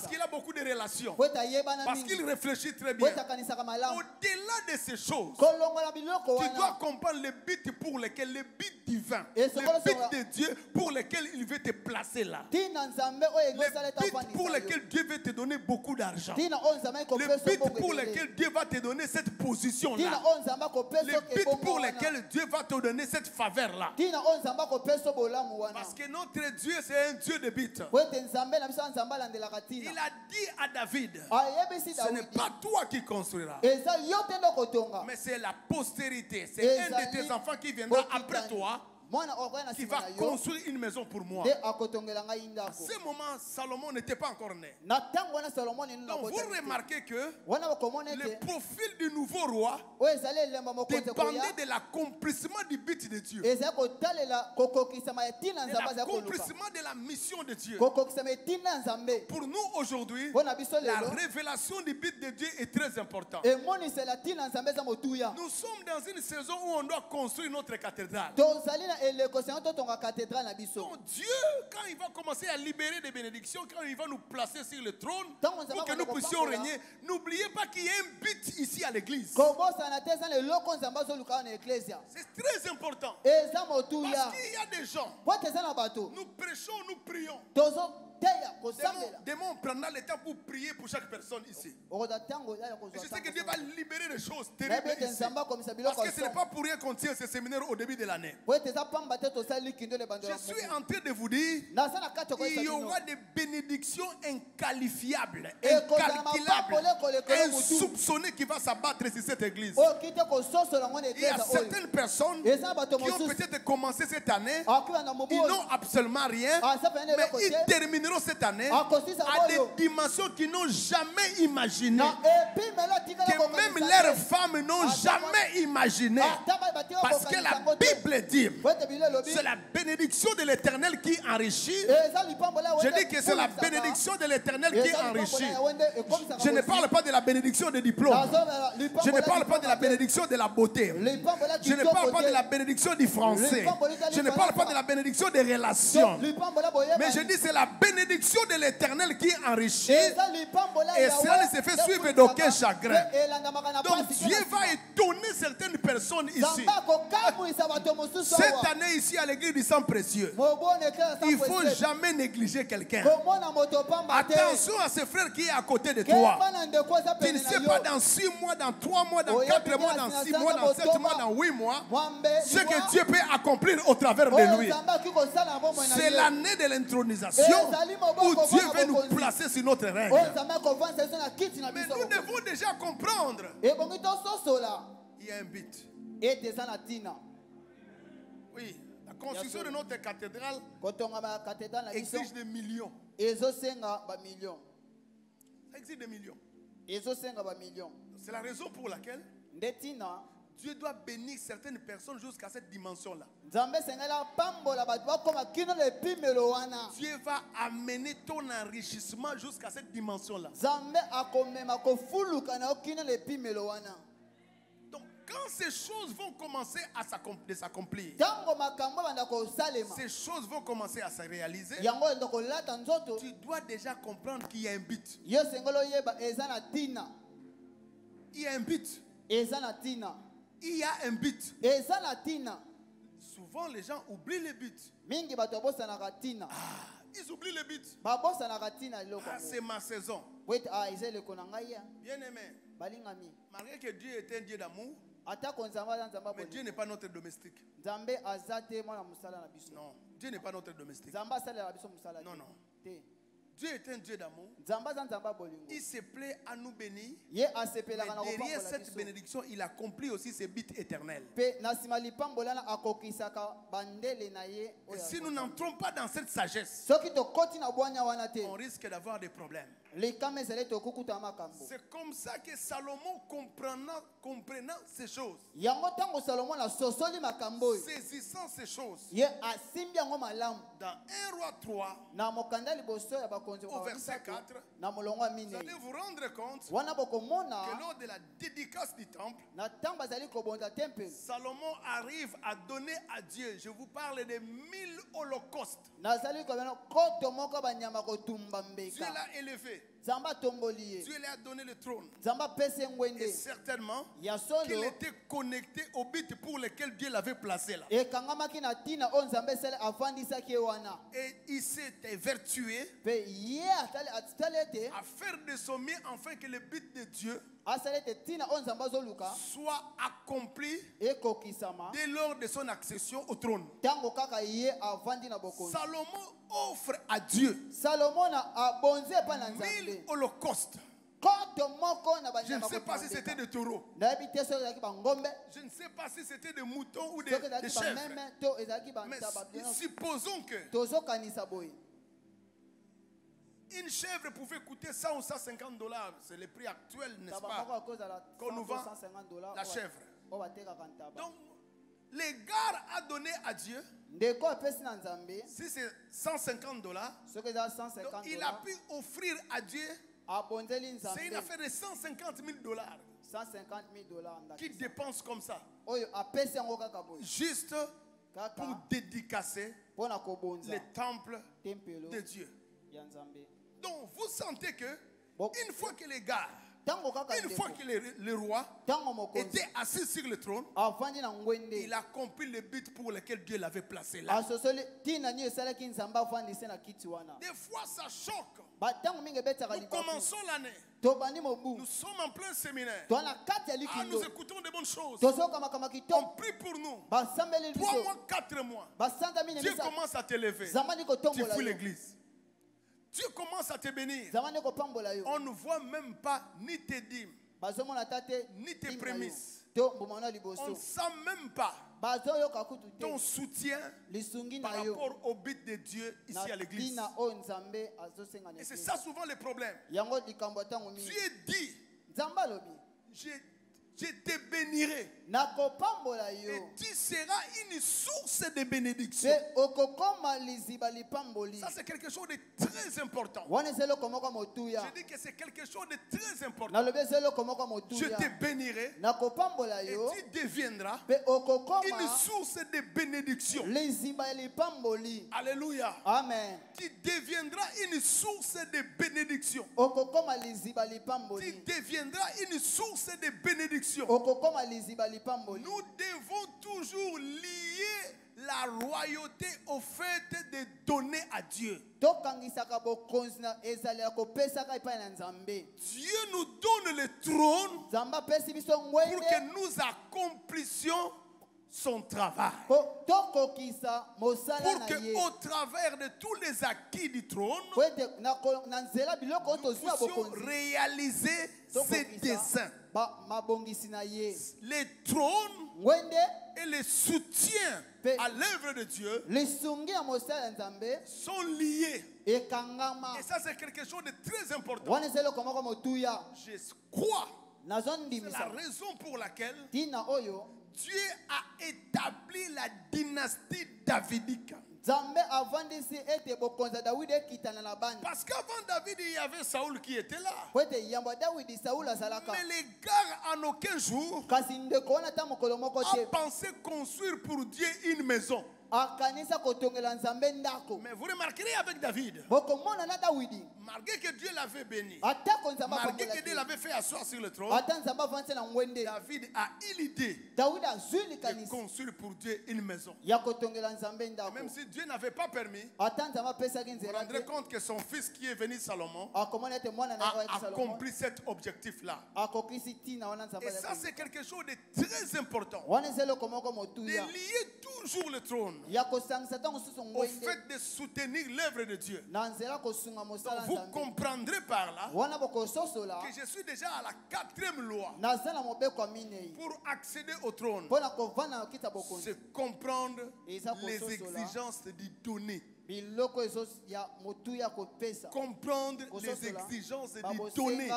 qu'il a beaucoup de relations. Parce qu'il réfléchit très bien. Au-delà de ces choses, tu dois comprendre les buts pour lesquels, les buts divins, les buts de Dieu pour lesquels il veut te placer là. Les buts pour lesquels Dieu veut te donner beaucoup d'argent. Les buts pour lesquels Dieu va te donner cette position là. Les buts pour lesquels Dieu va te donner cette faveur là. Parce que notre Dieu c'est un Dieu de buts. Il a dit à David, ce n'est pas toi qui construiras, mais c'est la postérité, c'est un de tes enfants qui viendra après toi, qui va construire une maison pour moi. À ce moment, Salomon n'était pas encore né. Donc vous remarquez que le profil du nouveau roi dépendait de l'accomplissement du but de Dieu, de l'accomplissement de la mission de Dieu. Pour nous aujourd'hui, la révélation du but de Dieu est très importante. Nous sommes dans une saison où on doit construire notre cathédrale. Donc Dieu, quand il va commencer à libérer des bénédictions, quand il va nous placer sur le trône pour que nous puissions régner, n'oubliez pas qu'il y a un but ici à l'église. C'est très important. Parce qu'il y a des gens, nous prêchons, nous prions. Demain, on prendra le temps pour prier pour chaque personne ici. Et je sais que Dieu va libérer des choses terribles ici. Parce que ce n'est pas pour rien qu'on tient ce séminaire au début de l'année. Je suis en train de vous dire, il y aura des bénédictions inqualifiables, incalculables, insoupçonnées qui vont s'abattre sur cette église. Il y a certaines personnes qui ont peut-être commencé cette année, ils n'ont absolument rien, mais ils termineront cette année à des dimensions qu'ils n'ont jamais imaginées, que même leurs femmes n'ont jamais imaginé. Parce que la Bible dit, c'est la bénédiction de l'Éternel qui enrichit. Je dis que c'est la bénédiction de l'Éternel qui enrichit. Je ne parle pas de la bénédiction des diplômes. Je ne parle pas de la bénédiction de la beauté. Je ne parle pas de la bénédiction du français. Je ne parle pas de la bénédiction des relations. Mais je dis c'est la bénédiction de l'Éternel qui enrichit. Et cela ne se fait suivre d'aucun chagrin. Donc Dieu va étonner certaines personnes ici. Cette année ici à l'église du sang précieux, il ne faut jamais négliger quelqu'un. Attention à ce frère qui est à côté de toi. Tu ne sais pas dans 6 mois, dans 3 mois, dans 4 mois, dans 6 mois, dans 7 mois, dans 8 mois, ce que Dieu peut accomplir au travers de lui. C'est l'année de l'intronisation où Dieu veut nous placer sur notre règne. Mais nous devons déjà comprendre. Il y a un but. Oui, la construction de notre cathédrale exige des millions. Ça exige des millions. C'est la raison pour laquelle Dieu doit bénir certaines personnes jusqu'à cette dimension-là. Dieu va amener ton enrichissement jusqu'à cette dimension-là. Donc, quand ces choses vont commencer à s'accomplir, ces choses vont commencer à se réaliser, tu dois déjà comprendre qu'il y a un but. Il y a un but. Il y a un but. Souvent, les gens oublient le but. Ils oublient le but. C'est ma saison. Bien aimé, malgré que Dieu est un Dieu d'amour, mais Dieu n'est pas notre domestique. Non, Dieu n'est pas notre domestique. Non, non. Dieu est un Dieu d'amour. Il se plaît à nous bénir. Mais derrière cette bénédiction, il accomplit aussi ses buts éternels. Et si nous n'entrons pas dans cette sagesse, on risque d'avoir des problèmes. C'est comme ça que Salomon, comprenant ces choses, saisissant ces choses, dans 1 Roi 3, au verset 4, vous allez vous rendre compte que lors de la dédicace du temple, Salomon arrive à donner à Dieu, je vous parle de 1000 holocaustes. Dieu l'a élevé. Dieu lui a donné le trône. Et certainement qu'il était connecté au but pour lequel Dieu l'avait placé là. Et il s'est évertué à faire de son mieux afin que le but de Dieu soit accompli dès lors de son accession au trône. Salomon offre à Dieu 1000 holocaustes. Je ne sais pas si c'était des taureaux. Je ne sais pas si c'était des moutons ou des chèvres. Mais supposons que une chèvre pouvait coûter 100 ou 150 $. C'est le prix actuel, n'est-ce pas? Qu'on nous vend la chèvre. Donc, l'égard à donner à Dieu, si c'est 150 $, donc il a pu offrir à Dieu, c'est une affaire de 150 000 $. Qui dépense comme ça, juste pour dédicacer le temple de Dieu. Donc vous sentez que une fois que les gars, une fois que le roi était assis sur le trône, il a accompli le but pour lequel Dieu l'avait placé là. Des fois ça choque. Nous commençons l'année. Nous sommes en plein séminaire. Nous écoutons de bonnes choses. On prie pour nous. 3 mois, 4 mois. Dieu commence à t'élever. Tu fouilles l'église. Dieu commence à te bénir. On ne voit même pas ni tes dîmes, ni tes prémices. On ne sent même pas ton soutien par rapport au but de Dieu ici à l'église. Et c'est ça souvent le problème. Dieu dit, je te bénirai et tu seras une source de bénédiction. Ça c'est quelque chose de très important. Je dis que c'est quelque chose de très important. Je te bénirai et tu deviendras une source de bénédiction. Alléluia. Amen. Tu deviendras une source de bénédiction. Tu deviendras une source de bénédiction. Nous devons toujours lier la royauté au fait de donner à Dieu. Dieu nous donne le trône pour que nous accomplissions son travail. Pour que au travers de tous les acquis du trône, nous puissions réaliser ses desseins. Le trône et le soutien à l'œuvre de Dieu sont liés. Et ça, c'est quelque chose de très important. Je crois. C'est la raison pour laquelle Dieu a établi la dynastie davidique. Parce qu'avant David, il y avait Saoul qui était là. Mais les gars, en aucun jour, ont pensé construire pour Dieu une maison. Mais vous remarquerez avec David, malgré que Dieu l'avait béni, malgré que Dieu l'avait fait asseoir sur le trône, David a eu l'idée de construire pour Dieu une maison. Et même si Dieu n'avait pas permis, vous vous rendrez compte que son fils qui est venu, Salomon, a accompli cet objectif-là. Et ça, c'est quelque chose de très important. De lier toujours le trône au fait de soutenir l'œuvre de Dieu. Donc vous comprendrez par là que je suis déjà à la 4e loi. Pour accéder au trône, c'est comprendre les exigences du donné. Comprendre les exigences du donné.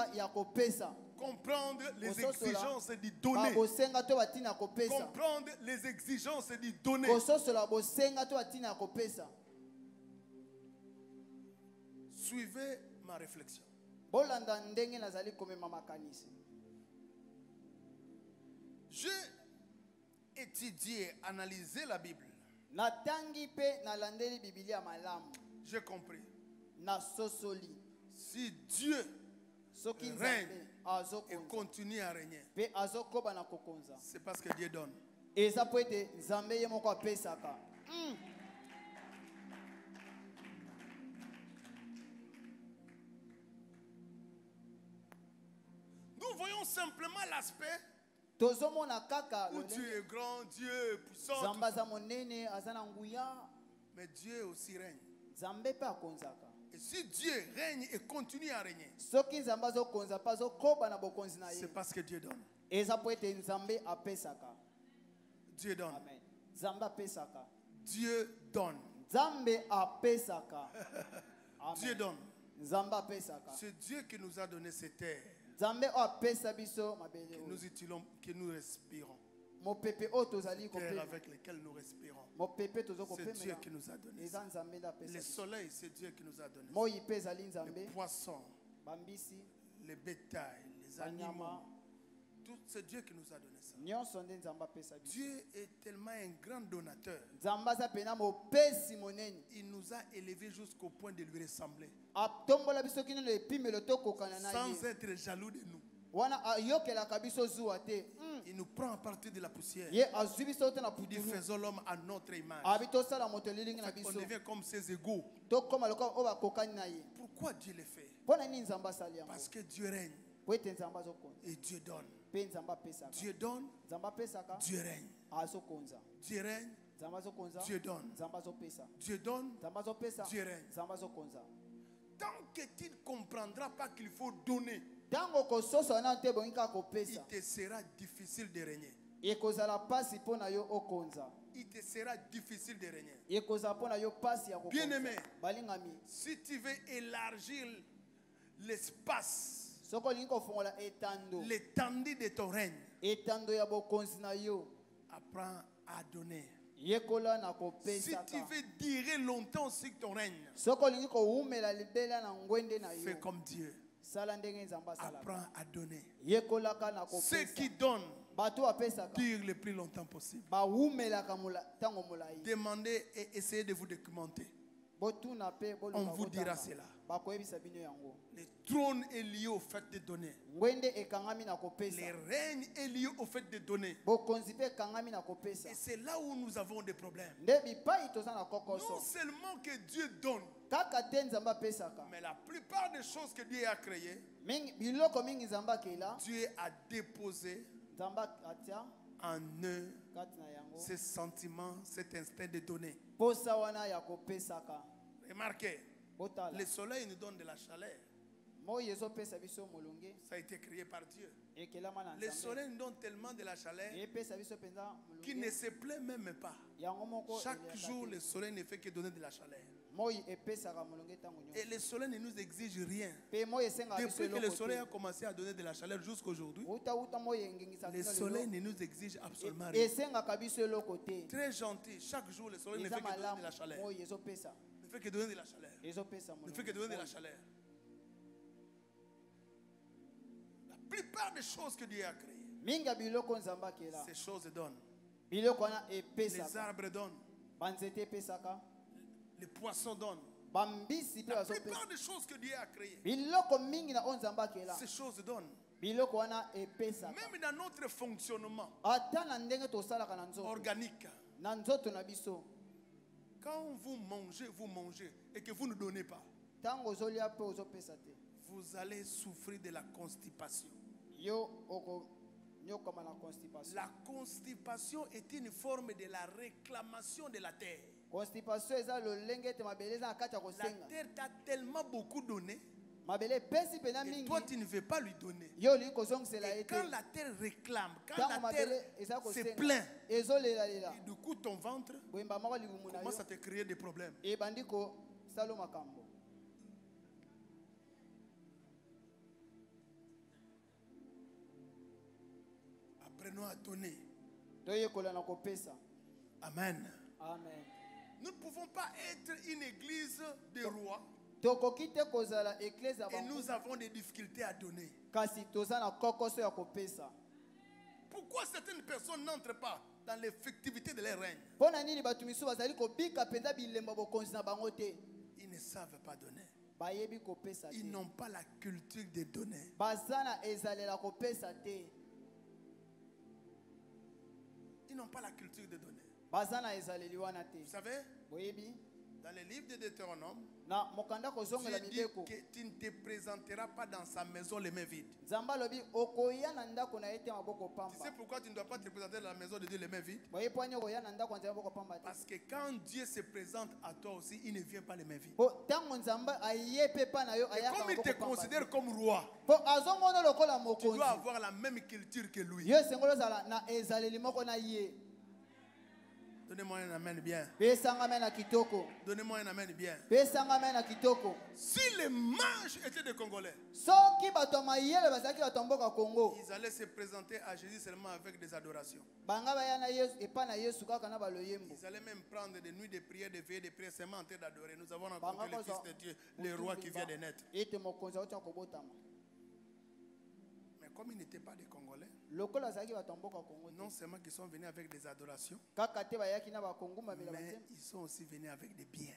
Comprendre les exigences du donné. Comprendre les exigences du donné. Suivez ma réflexion. J'ai étudié, analysé la Bible. J'ai compris. Si Dieu règne et continue à régner, c'est parce que Dieu donne. Nous voyons simplement l'aspect où Dieu est grand, Dieu est puissant. Mais Dieu aussi règne. Et si Dieu règne et continue à régner, c'est parce que Dieu donne. Dieu donne. Dieu donne. Dieu donne. C'est Dieu qui nous a donné cette terre que nous respirons. Terre avec laquelle nous respirons. C'est Dieu qui nous a donné ça. Le soleil, c'est Dieu qui nous a donné ça. Les poissons, les bétails, les animaux, tout, c'est Dieu qui nous a donné ça. Dieu est tellement un grand donateur. Il nous a élevés jusqu'au point de lui ressembler. Sans être jaloux de nous. Il nous prend à partir de la poussière. Il dit faisons l'homme à notre image. On devient comme ses égaux. Pourquoi Dieu le fait? Parce que Dieu règne. Et Dieu donne. Dieu donne. Dieu règne. Dieu règne. Dieu donne. Dieu donne. Dieu règne. Tant que tu ne comprendras pas qu'il faut donner, il te sera difficile de régner. Il te sera difficile de régner. Bien-aimé, si tu veux élargir l'espace, l'étendue de ton règne, apprends à donner. Si tu veux durer longtemps sur ton règne, fais comme Dieu. Apprends à donner. Ceux qui donnent durent le plus longtemps possible. Demandez et essayez de vous documenter. On vous dira cela. Le trône est lié au fait de donner. Le règne est lié au fait de donner. Et c'est là où nous avons des problèmes. Non seulement que Dieu donne, mais la plupart des choses que Dieu a créées, Dieu a déposé en eux ce sentiment, cet instinct de donner. Remarquez, le soleil nous donne de la chaleur. Ça a été créé par Dieu. Le soleil nous donne tellement de la chaleur qu'il ne se plaît même pas. Chaque jour, le soleil ne fait que donner de la chaleur. Et le soleil ne nous exige rien. Depuis que le soleil a commencé à donner de la chaleur jusqu'à aujourd'hui, le soleil ne nous exige absolument rien. Très gentil. Chaque jour, le soleil ne fait que donner de la chaleur. Ne fait que donner de la chaleur. Ne fait que donner de la chaleur. La plupart des choses que Dieu a créées, ces choses donnent. Les arbres donnent. Les poissons donnent. La plupart des choses que Dieu a créées, ces choses donnent. Même dans notre fonctionnement organique, quand vous mangez et que vous ne donnez pas, vous allez souffrir de la constipation. La constipation est une forme de la réclamation de la terre. La terre t'a tellement beaucoup donné et toi tu ne veux pas lui donner. Et quand la terre réclame, quand la terre se plaint, et du coup ton ventre commence à te créer des problèmes. Apprenons à donner. Amen. Amen. Nous ne pouvons pas être une église de rois et nous avons des difficultés à donner. Pourquoi certaines personnes n'entrent pas dans l'effectivité de leur règne? Ils ne savent pas donner. Ils n'ont pas la culture de donner. Ils n'ont pas la culture de donner. Vous savez, dans le livre de Deutéronome, Dieu dit que tu ne te présenteras pas dans sa maison les mains vides. Tu sais pourquoi tu ne dois pas te présenter dans la maison de Dieu les mains vides? Parce que quand Dieu se présente à toi aussi, il ne vient pas les mains vides. Et comme il te considère comme roi, tu dois avoir la même culture que lui. Donnez-moi un amen bien. Donnez-moi un amen bien. Si les mages étaient des Congolais, ils allaient se présenter à Jésus seulement avec des adorations. Ils allaient même prendre des nuits de prière, des veillées de prière seulement en train d'adorer. Nous avons rencontré le Fils de Dieu, le roi qui vient de naître. Mais comme ils n'étaient pas des Congolais, non seulement qu'ils sont venus avec des adorations, mais ils sont aussi venus avec des biens.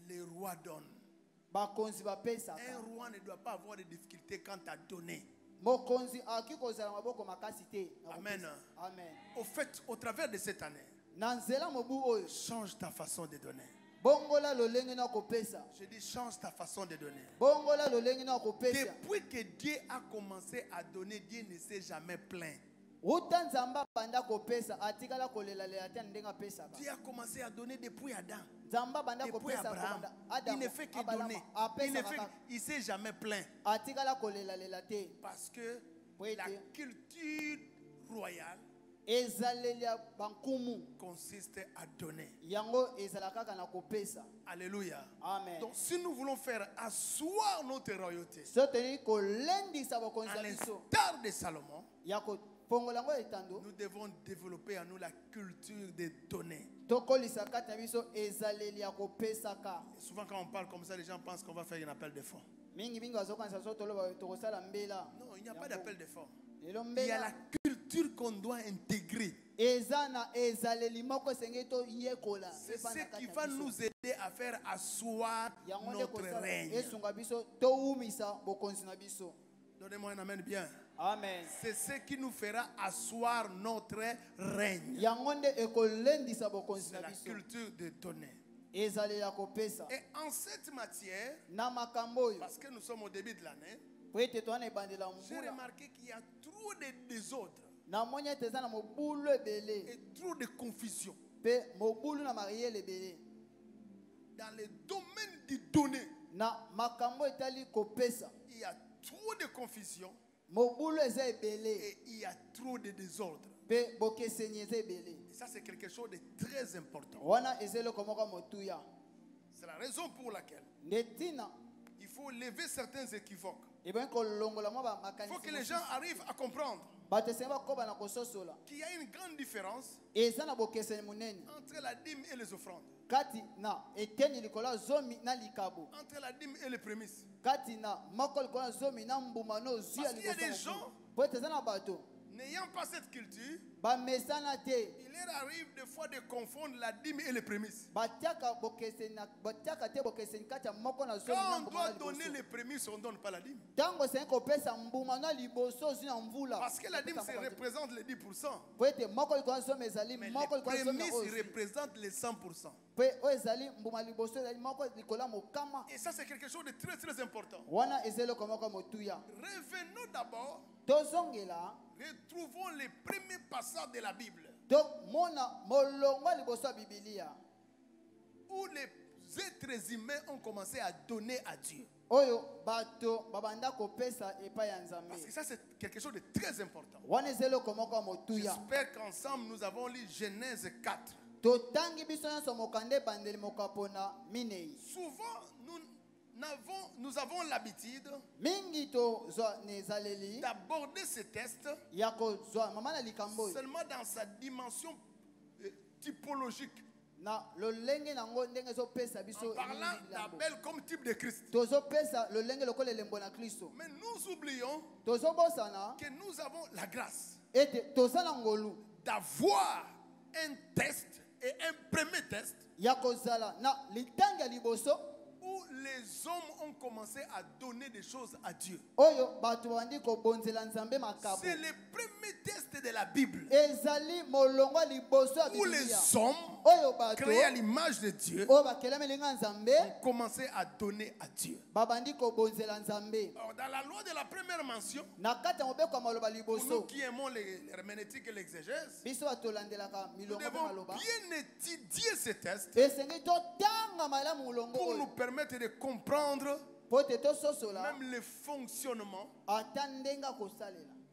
Les rois donnent. Un roi ne doit pas avoir de difficultés quant à donner. Amen. Au fait, au travers de cette année, change ta façon de donner. Je dis change ta façon de donner. Depuis que Dieu a commencé à donner, Dieu ne s'est jamais plaint. Dieu a commencé à donner depuis Adam. Depuis Abraham. Il ne fait que donner. Il ne s'est jamais plaint. Parce que la culture royale consiste à donner. Alléluia. Amen. Donc si nous voulons faire asseoir notre royauté à l'instar de Salomon, nous devons développer en nous la culture de donner. Et souvent quand on parle comme ça, les gens pensent qu'on va faire un appel de fonds. Non, il n'y a pas d'appel de fonds. Il y a la culture qu'on doit intégrer. C'est ce qui va nous aider à faire asseoir notre règne. Donnez-moi un amen bien. Amen. C'est ce qui nous fera asseoir notre règne. C'est la culture de donner. Et en cette matière, parce que nous sommes au début de l'année, j'ai remarqué qu'il y a trop de désordre et trop de confusion dans le domaine du donner. il y a trop de confusion et il y a trop de désordre. Et ça, c'est quelque chose de très important. C'est la raison pour laquelle il faut lever certains équivoques. Il faut que les gens arrivent à comprendre qu'il y a une grande différence entre la dîme et les offrandes. Entre la dîme et les prémices. Parce qu'il y a des gens n'ayant pas cette culture, il leur arrive des fois de confondre la dîme et les prémices. Quand on doit donner les prémices, on ne donne pas la dîme. Parce que la dîme, ça représente les 10%. Mais les prémices représentent les 100%. Et ça, c'est quelque chose de très très important. Revenons d'abord. Retrouvons les premiers passages de la Bible où les êtres humains ont commencé à donner à Dieu. Parce que ça, c'est quelque chose de très important. J'espère qu'ensemble nous avons lu Genèse 4. Souvent, nous avons l'habitude d'aborder ce texte seulement dans sa dimension typologique, en parlant d'Abel comme type de Christ. Mais nous oublions que nous avons la grâce d'avoir un test et un premier test où les hommes ont commencé à donner des choses à Dieu. C'est le premier test de la Bible où les hommes créés à l'image de Dieu ont commencé à donner à Dieu. Alors, dans la loi de la première mention, pour nous qui aimons l'herméneutique et l'exégèse, nous devons bien étudier ces tests pour nous permettre de comprendre même le fonctionnement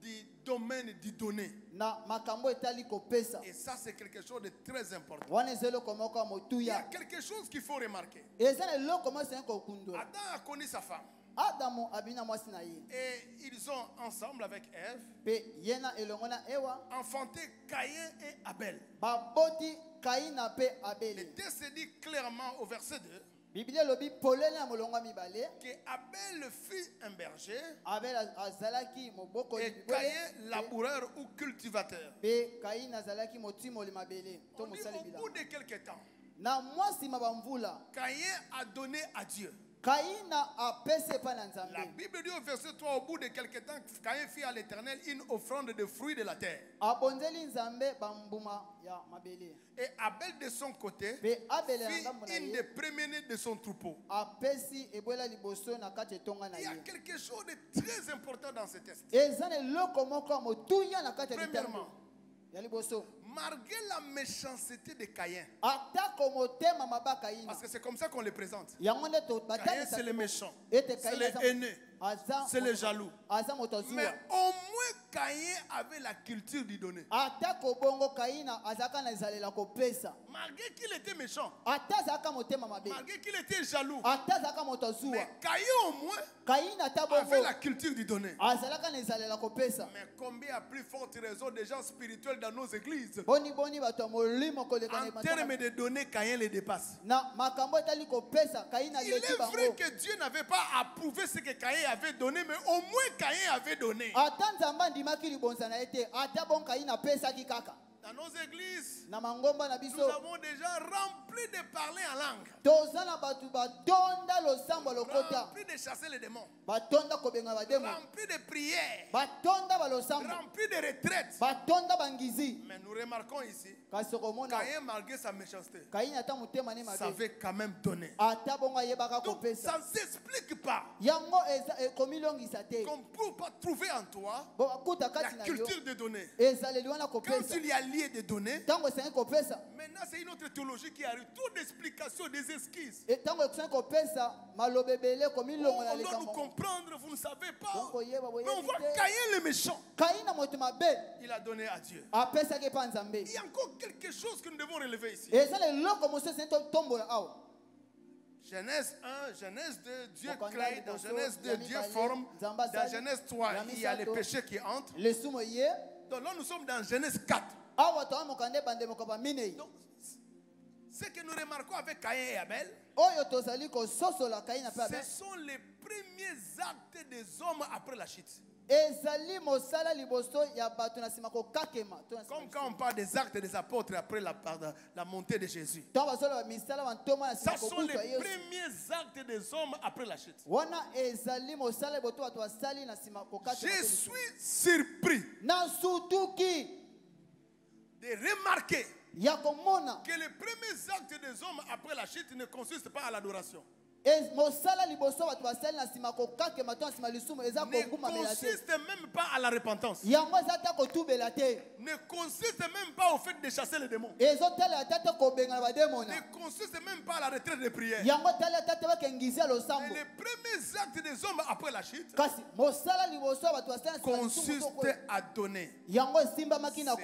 du domaine du donné. Et ça, c'est quelque chose de très important. Il y a quelque chose qu'il faut remarquer. Adam a connu sa femme. Et ils ont, ensemble avec Ève, enfanté Caïn et Abel. Le texte dit clairement au verset 2 que Abel fut un berger et Caïn laboureur ou cultivateur. On dit, au bout de quelques temps, Caïn a donné à Dieu. La Bible dit au verset 3, au bout de quelques temps, Caïn fit à l'Éternel une offrande de fruits de la terre. Et Abel de son côté fit une des premiers-nés de son troupeau. Il y a quelque chose de très important dans ce texte. Premièrement, malgré la méchanceté de Caïn, parce que c'est comme ça qu'on le présente. Caïn, c'est le méchant, c'est le haineux, c'est le jaloux. Mais au moins Caïn avait la culture du donner. Malgré qu'il était méchant, malgré qu'il était jaloux, mais Caïn au moins avait la culture du donner. Mais combien à plus forte raison des gens spirituels dans nos églises, en termes de donner, Caïn les dépasse. Il est vrai que Dieu n'avait pas approuvé ce que Caïn avait donné, mais au moins Caïn avait donné. Dans nos églises, nous avons déjà rempli de parler en langue, rempli de chasser les démons, rempli de prières, rempli de retraites. Mais nous remarquons ici, Caïn, malgré sa méchanceté, savait quand même donner. Donc ça ne s'explique pas qu'on ne peut pas trouver en toi la culture de donner. Quand il y a lié de donner, maintenant c'est une autre théologie qui arrive trop d'explications, des esquisses. Et tant que On doit nous comprendre, vous ne savez pas. Mais on voit Caïn le méchant. Il a donné à Dieu. Il y a encore quelque chose que nous devons relever ici. Genèse 1, Genèse 2, Dieu crée. Dans Genèse 2, Dieu forme. Dans Genèse 3, il y a les péchés qui entrent. Donc là, nous sommes dans Genèse 4. Donc, ce que nous remarquons avec Caïn et Abel, ce sont les premiers actes des hommes après la chute. Comme quand on parle des actes des apôtres après la montée de Jésus. Ce sont les premiers actes des hommes après la chute. Je suis surpris de remarquer que les premiers actes des hommes après la chute ne consistent pas à l'adoration. Ne consiste même pas à la repentance. Ne consiste même pas au fait de chasser les démons. Ne consiste même pas à la retraite de prière. Mais les premiers actes des hommes après la chute consistent à donner. Cela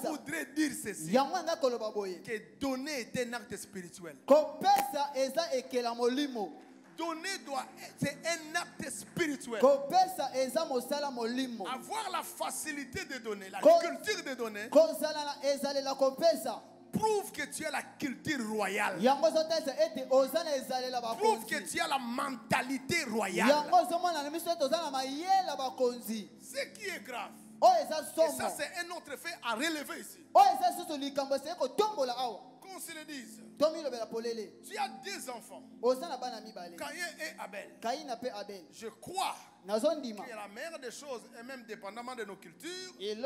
voudrait dire ceci, que donner est un acte spirituel. Donner c'est un acte spirituel. Avoir la facilité de donner, la culture de donner, prouve que tu as la culture royale. Prouve que tu as la mentalité royale. Ce qui est grave. Et ça, c'est un autre fait à relever ici. Qu'on se le dise. Tu as deux enfants, Caïn et Abel. Je crois que la meilleure des choses, et même dépendamment de nos cultures, Caïn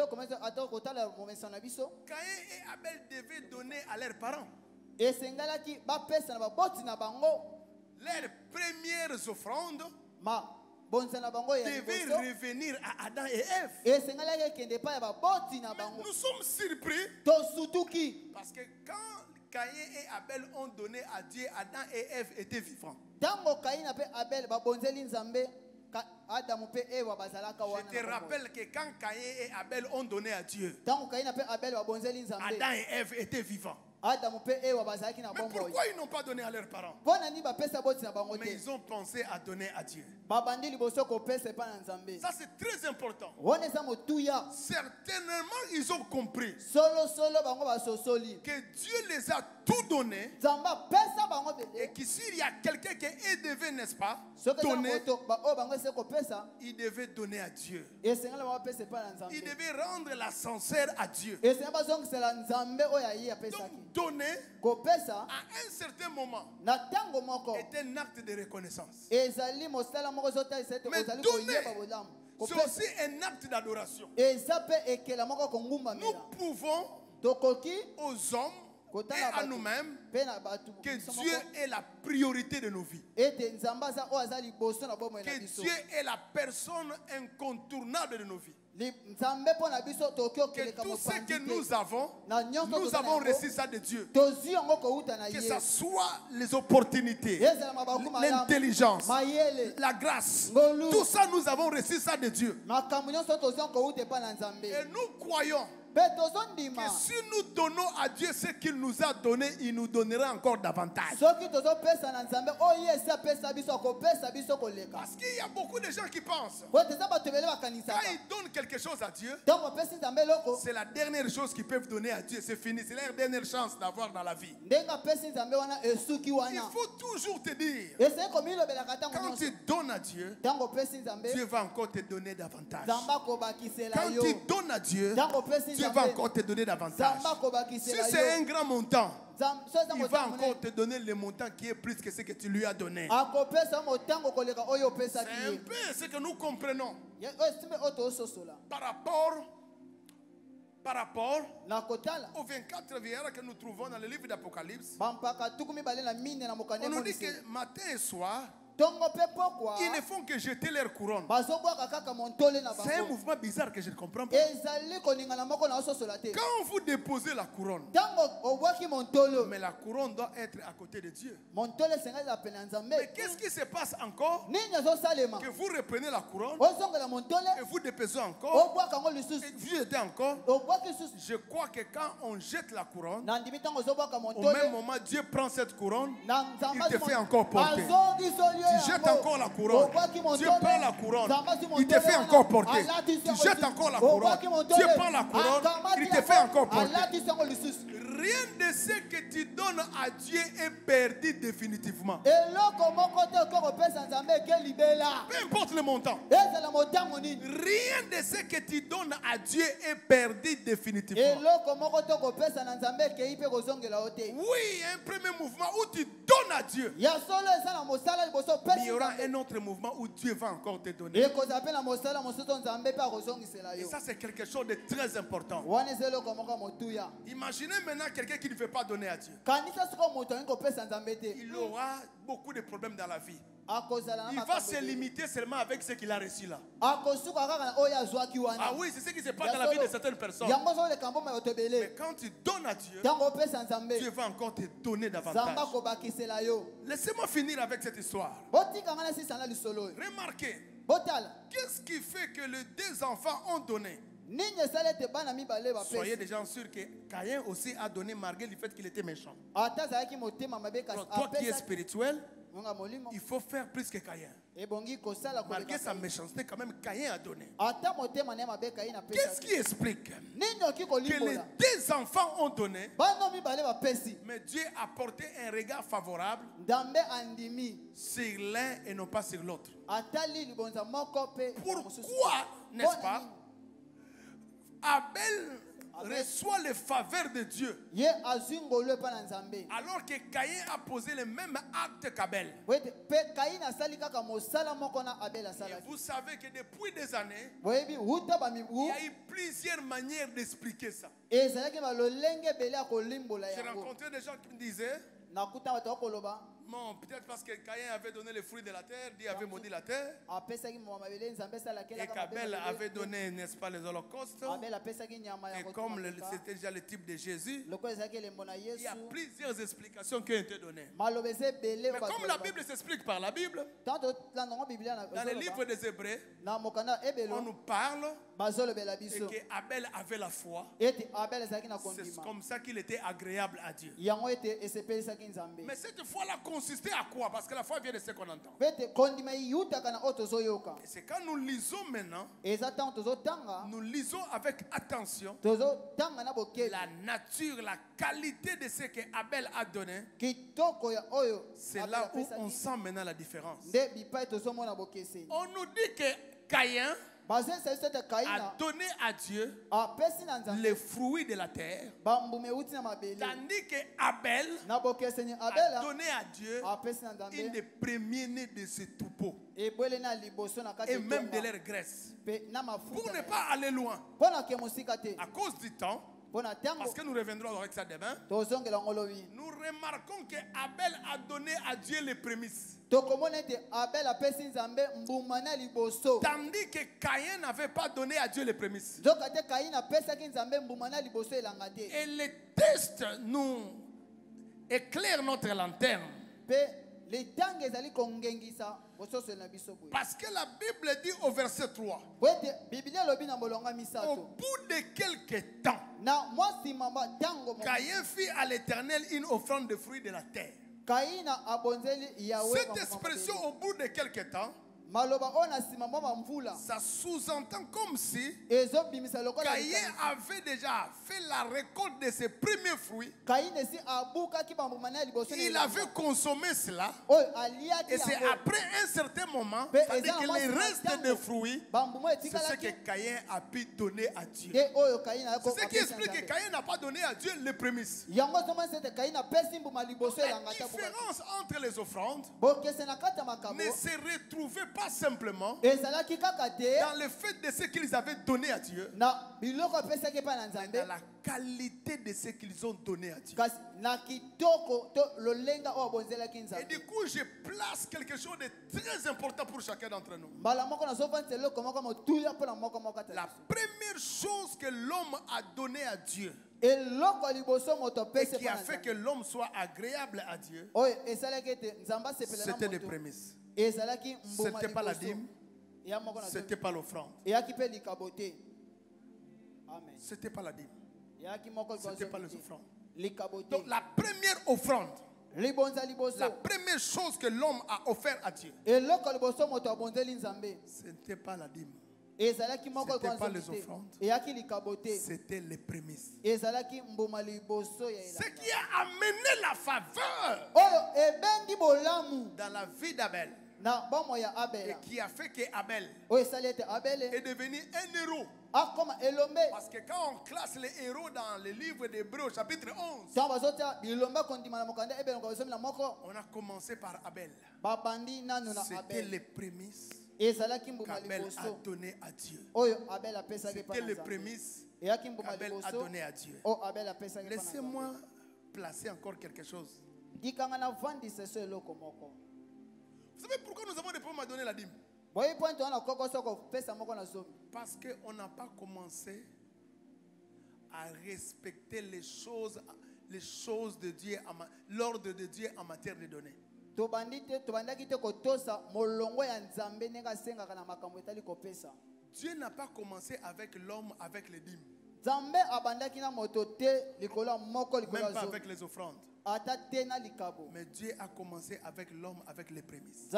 et Abel devaient donner à leurs parents leurs premières offrandes. Devait revenir à Adam et Ève. Nous sommes surpris parce que quand Caïn et Abel ont donné à Dieu, Adam et Ève étaient vivants. Je te rappelle que quand Caïn et Abel ont donné à Dieu, Adam et Ève étaient vivants. Mais pourquoi ils n'ont pas donné à leurs parents? Mais ils ont pensé à donner à Dieu. Ça c'est très important. Certainement ils ont compris que Dieu les a tout donné et que s'il y a quelqu'un qui devait, n'est-ce pas, donner, il devait donner à Dieu. Il devait rendre la sincère à Dieu. Donc donner à un certain moment est un acte de reconnaissance. Mais donner, c'est aussi un acte d'adoration. Nous pouvons aux hommes et à nous-mêmes que Dieu est la priorité de nos vies. Que Dieu est la personne incontournable de nos vies. Que tout ce que nous avons reçu ça de Dieu. Que ce soit les opportunités, l'intelligence, la grâce. Tout ça, nous avons reçu ça de Dieu. Et nous croyons que si nous donnons à Dieu ce qu'il nous a donné, il nous donnera encore davantage. Parce qu'il y a beaucoup de gens qui pensent quand ils donnent quelque chose à Dieu, c'est la dernière chose qu'ils peuvent donner à Dieu. C'est fini, c'est leur dernière chance d'avoir dans la vie. Il faut toujours te dire, quand tu donnes à Dieu, Dieu va encore te donner davantage. Quand tu donnes à Dieu, Dieu va encore te donner davantage. Si c'est un grand montant, il va encore te donner le montant qui est plus que ce que tu lui as donné. C'est un peu ce que nous comprenons par rapport aux 24 vieillards que nous trouvons dans le livre d'Apocalypse. On nous dit que matin et soir, Ils ne font que jeter leur couronne. C'est un mouvement bizarre que je ne comprends pas. Quand vous déposez la couronne, mais la couronne doit être à côté de Dieu. Mais qu'est-ce qui se passe encore? Que vous reprenez la couronne et vous déposez encore et vous jetez encore. Je crois que quand on jette la couronne, au même moment Dieu prend cette couronne, il te fait encore porter. Tu jettes encore la couronne, Dieu prend la couronne, il te fait encore porter. Tu jettes encore la couronne, Dieu prend la couronne, il te fait encore porter. Rien de ce que tu donnes à Dieu est perdu définitivement. Peu importe le montant. Rien de ce que tu donnes à Dieu est perdu définitivement. Oui, un premier mouvement où tu donnes à Dieu. Il y aura un autre mouvement où Dieu va encore te donner. Et ça, c'est quelque chose de très important. Imaginez maintenant quelqu'un qui ne veut pas donner à Dieu. Il aura beaucoup de problèmes dans la vie. Il va se limiter seulement avec ce qu'il a reçu là. Ah oui, c'est ce qui se passe dans la vie de certaines personnes. Mais quand tu donnes à Dieu, Dieu va encore te donner davantage. Laissez-moi finir avec cette histoire. Remarquez, qu'est-ce qui fait que les deux enfants ont donné? Soyez déjà sûrs que Caïn aussi a donné malgré le fait qu'il était méchant. Toi qui es spirituel, il faut faire plus que Caïn. Malgré sa méchanceté, quand même, Caïn a donné. Qu'est-ce qui explique que les deux enfants ont donné, mais Dieu a porté un regard favorable sur l'un et non pas sur l'autre? Pourquoi, n'est-ce pas, Abel reçoit les faveurs de Dieu alors que Caïn a posé le même acte qu'Abel? Et vous savez que depuis des années, il y a eu plusieurs manières d'expliquer ça. J'ai rencontré des gens qui me disaient, bon, peut-être parce que Caïn avait donné les fruits de la terre, Dieu avait maudit la terre. Et qu'Abel avait donné, n'est-ce pas, les holocaustes. Et comme c'était déjà le type de Jésus, il y a plusieurs explications qui ont été données. Mais comme la Bible s'explique par la Bible, dans le livre des Hébreux, on nous parle et qu'Abel avait la foi. C'est comme ça qu'il était agréable à Dieu. Mais cette foi-là consistait à quoi? Parce que la foi vient de ce qu'on entend. Et c'est quand nous lisons maintenant, nous lisons avec attention la nature, la qualité de ce que Abel a donné. C'est là où on sent maintenant la différence. On nous dit que Caïn a donné à Dieu les fruits de la terre, tandis que Abel a donné à Dieu une des premiers-nés de ses troupeaux et même de leur graisse. Pour ne pas aller loin, à cause du temps, parce que nous reviendrons avec ça demain, nous remarquons que Abel a donné à Dieu les prémices, tandis que Caïn n'avait pas donné à Dieu les prémices. Et les tests nous éclairent notre lanterne. Parce que la Bible dit au verset 3, au bout de quelques temps, Caïn fit à l'Éternel une offrande de fruits de la terre. Cette expression au bout de quelques temps, ça sous-entend comme si Caïn avait déjà fait la récolte de ses premiers fruits. Il avait consommé cela. Et c'est après un certain moment, c'est-à-dire que les restes de fruits, c'est ce que Caïn a pu donner à Dieu. C'est ce qui explique que Caïn n'a pas donné à Dieu les prémices. La différence entre les offrandes ne se retrouvait pas pas simplement dans le fait de ce qu'ils avaient donné à Dieu, mais dans la qualité de ce qu'ils ont donné à Dieu. Et du coup, je place quelque chose de très important pour chacun d'entre nous. La première chose que l'homme a donné à Dieu et qui a fait que l'homme soit agréable à Dieu, c'était des prémices. C'était pas la dîme, c'était pas l'offrande. C'était pas la dîme, c'était pas les offrandes. Donc la première offrande, la première chose que l'homme a offert à Dieu, ce n'était pas la dîme, ce n'était pas les offrandes, c'était les prémices. Ce qui a amené la faveur dans la vie d'Abel et qui a fait qu'Abel est devenu un héros. Parce que quand on classe les héros dans le livre d'Hébreux chapitre 11, on a commencé par Abel. C'était les prémices qu'Abel a donné à Dieu. C'était les prémices qu'Abel a donné à Dieu. Laissez-moi placer encore quelque chose. Vous savez pourquoi nous avons des problèmes à donner la dîme? Parce qu'on n'a pas commencé à respecter les choses de Dieu, l'ordre de Dieu en matière de donner. Dieu n'a pas commencé avec l'homme avec les dîmes, même pas avec les offrandes. Mais Dieu a commencé avec l'homme avec les prémices.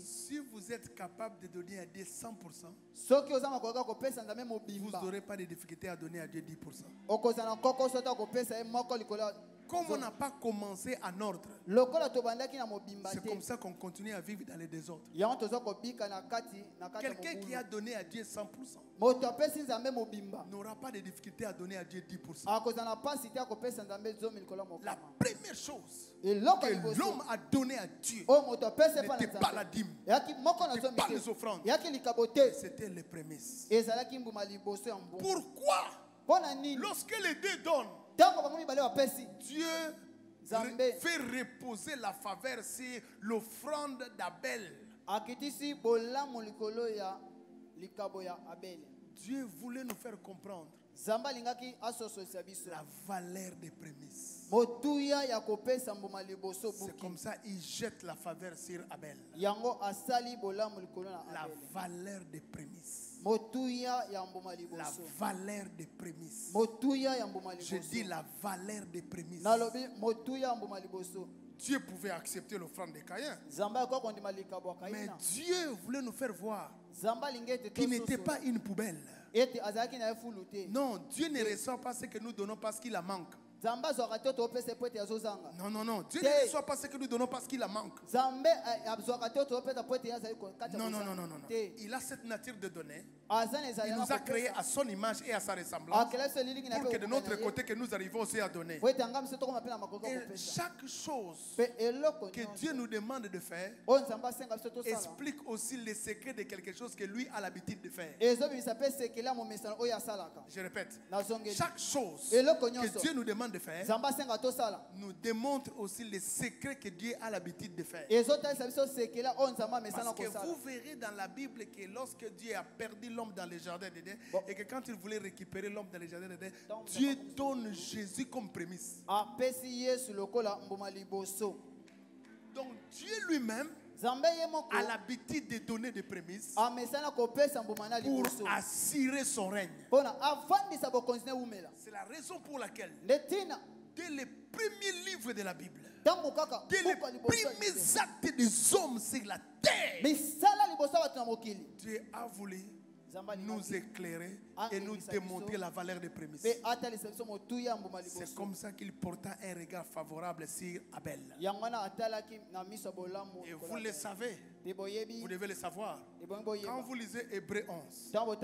Si vous êtes capable de donner à Dieu 100%, vous n'aurez pas de difficulté à donner à Dieu 10%. Comme on n'a pas commencé en ordre, c'est comme ça qu'on continue à vivre dans les désordres. Quelqu'un qui a donné à Dieu 100% n'aura pas de difficulté à donner à Dieu 10%. La première chose que l'homme a donné à Dieu n'était pas la dîme, n'était pas les offrandes, c'était les prémices. Pourquoi? Lorsque les deux donnent, Dieu fait reposer la faveur sur l'offrande d'Abel. Dieu voulait nous faire comprendre la valeur des prémices. C'est comme ça il jette la faveur sur Abel. La valeur des prémices. La valeur des prémices. Je dis la valeur des prémices. Dieu pouvait accepter l'offrande de Caïn, mais Dieu voulait nous faire voir qu'il n'était pas une poubelle. Non, Dieu ne reçoit pas ce que nous donnons parce qu'il a manque. Non, non, non. Dieu ne reçoit pas ce que nous donnons parce qu'il a manque. Non, non, non, non, non. Il a cette nature de donner. Il nous a créés à son image et à sa ressemblance pour que de notre côté que nous arrivons aussi à donner. Et chaque chose que Dieu nous demande de faire explique aussi les secrets de quelque chose que lui a l'habitude de faire. Je répète, chaque chose que Dieu nous demande de faire nous démontre aussi les secrets que Dieu a l'habitude de faire. Parce que vous verrez dans la Bible que lorsque Dieu a perdu l'homme dans le jardin d'Éden et que quand il voulait récupérer l'homme dans le jardin d'Éden, Dieu donne Jésus comme prémisse. Donc Dieu lui-même a l'habitude de donner des prémices pour assurer son règne. C'est la raison pour laquelle dès les premiers livres de la Bible, dès les premiers actes des hommes sur la terre, Dieu a voulu nous éclairer et nous démontrer la valeur des prémices. C'est comme ça qu'il porta un regard favorable sur Abel. Et vous le savez, vous devez le savoir. Quand vous lisez Hébreux 11, on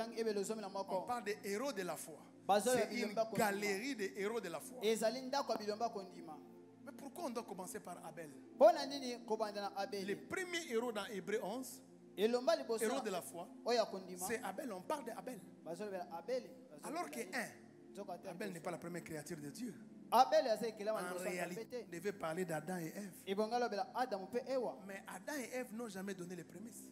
parle des héros de la foi. C'est une galerie des héros de la foi. Mais pourquoi on doit commencer par Abel? Les premiers héros dans Hébreux 11, héros de la foi, c'est Abel. On parle d'Abel. Alors que Abel n'est pas la première créature de Dieu. En réalité, on devait parler d'Adam et Ève. Mais Adam et Ève n'ont jamais donné les prémices.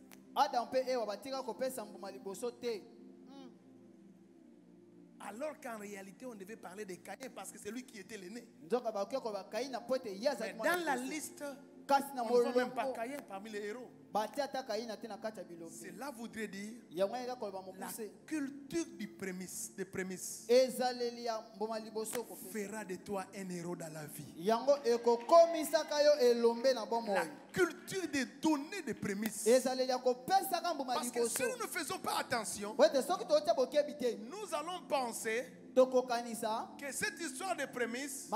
Alors qu'en réalité, on devait parler de Caïn parce que c'est lui qui était l'aîné. Mais dans la liste, on ne voit même pas Caïn parmi les héros. Cela voudrait dire la culture des prémices fera de toi un héros dans la vie. La culture de donner des prémices. Parce que si nous ne faisons pas attention, nous allons penser que cette histoire de prémices,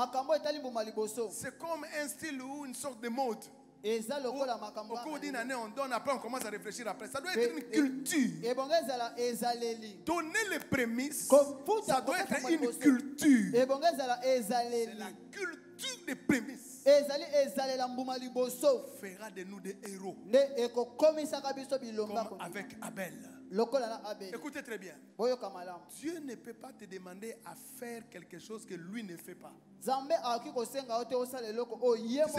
c'est comme un style ou une sorte de mode. Au cours d'une année, on donne, après on commence à réfléchir après. Ça doit être une culture. Donner les prémices, ça doit être une culture. C'est la culture des prémices. Fera de nous des héros. Comme avec Abel. Écoutez très bien. Dieu ne peut pas te demander à faire quelque chose que lui ne fait pas. C'est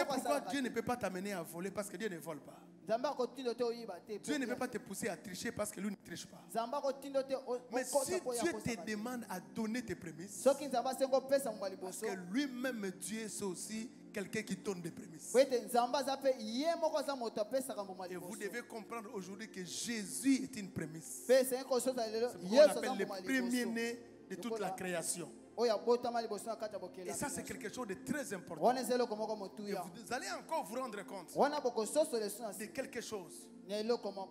pourquoi Dieu ne peut pas t'amener à voler parce que Dieu ne vole pas. Dieu ne peut pas te pousser à tricher parce que lui ne triche pas. Mais si Dieu te demande à donner tes prémices, parce que lui-même Dieu c'est aussi quelqu'un qui donne des prémices. Et vous devez comprendre aujourd'hui que Jésus est une prémisse. C'est pourquoi on appelle le premier-né de toute la création. Et ça c'est quelque chose de très important. Et vous allez encore vous rendre compte de quelque chose.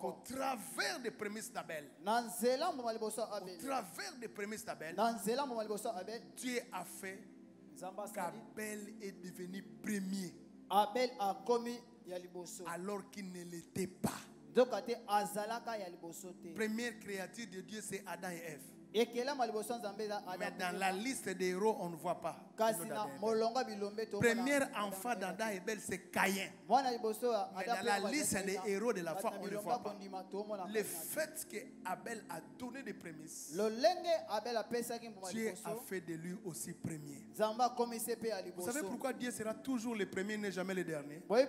Au travers des prémices d'Abel, Dieu a fait qu'Abel est devenu premier alors qu'il ne l'était pas. Première créature de Dieu c'est Adam et Ève. Mais dans la liste des héros, on ne voit pas. Premier enfant d'Adam et Ève, c'est Caïn. Mais dans la liste des héros de la foi, on ne le voit pas. Le fait qu'Abel a donné des prémices, Dieu a fait de lui aussi premier. Vous savez pourquoi Dieu sera toujours le premier, n'est jamais le dernier? Parce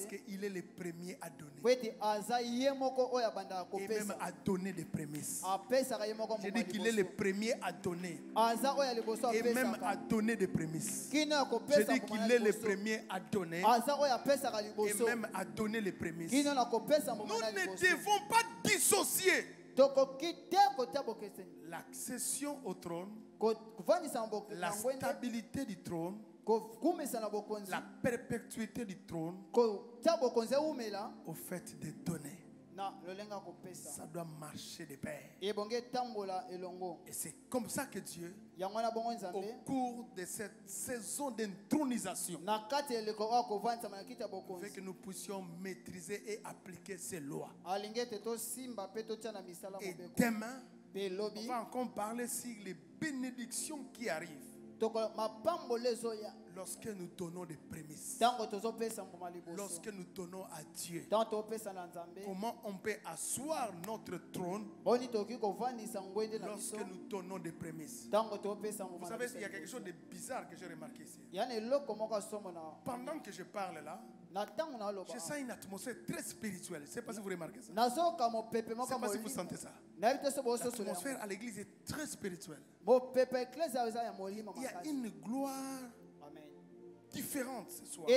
qu'il est le premier à donner. Et même à donner des prémices. J'ai dit qu'il est le premier à donner. Et même à donner des prémices. J'ai dit qu'il est le premier à donner. Et même à donner les prémices. Nous ne devons pas dissocier l'accession au trône, la stabilité du trône, la perpétuité du trône au fait de donner. Ça doit marcher de pair. Et c'est comme ça que Dieu, au cours de cette saison d'intronisation, fait que nous puissions maîtriser et appliquer ces lois. Et demain, on va encore parler sur les bénédictions qui arrivent lorsque nous donnons des prémices, lorsque nous donnons à Dieu. Comment on peut asseoir notre trône lorsque nous donnons des prémices. Vous savez, il y a quelque chose de bizarre que j'ai remarqué ici. Pendant que je parle là, je sens une atmosphère très spirituelle. Je ne sais pas si vous remarquez ça. Je ne sais pas si vous sentez ça. L'atmosphère à l'église est très spirituelle. Il y a une gloire différente ce soir.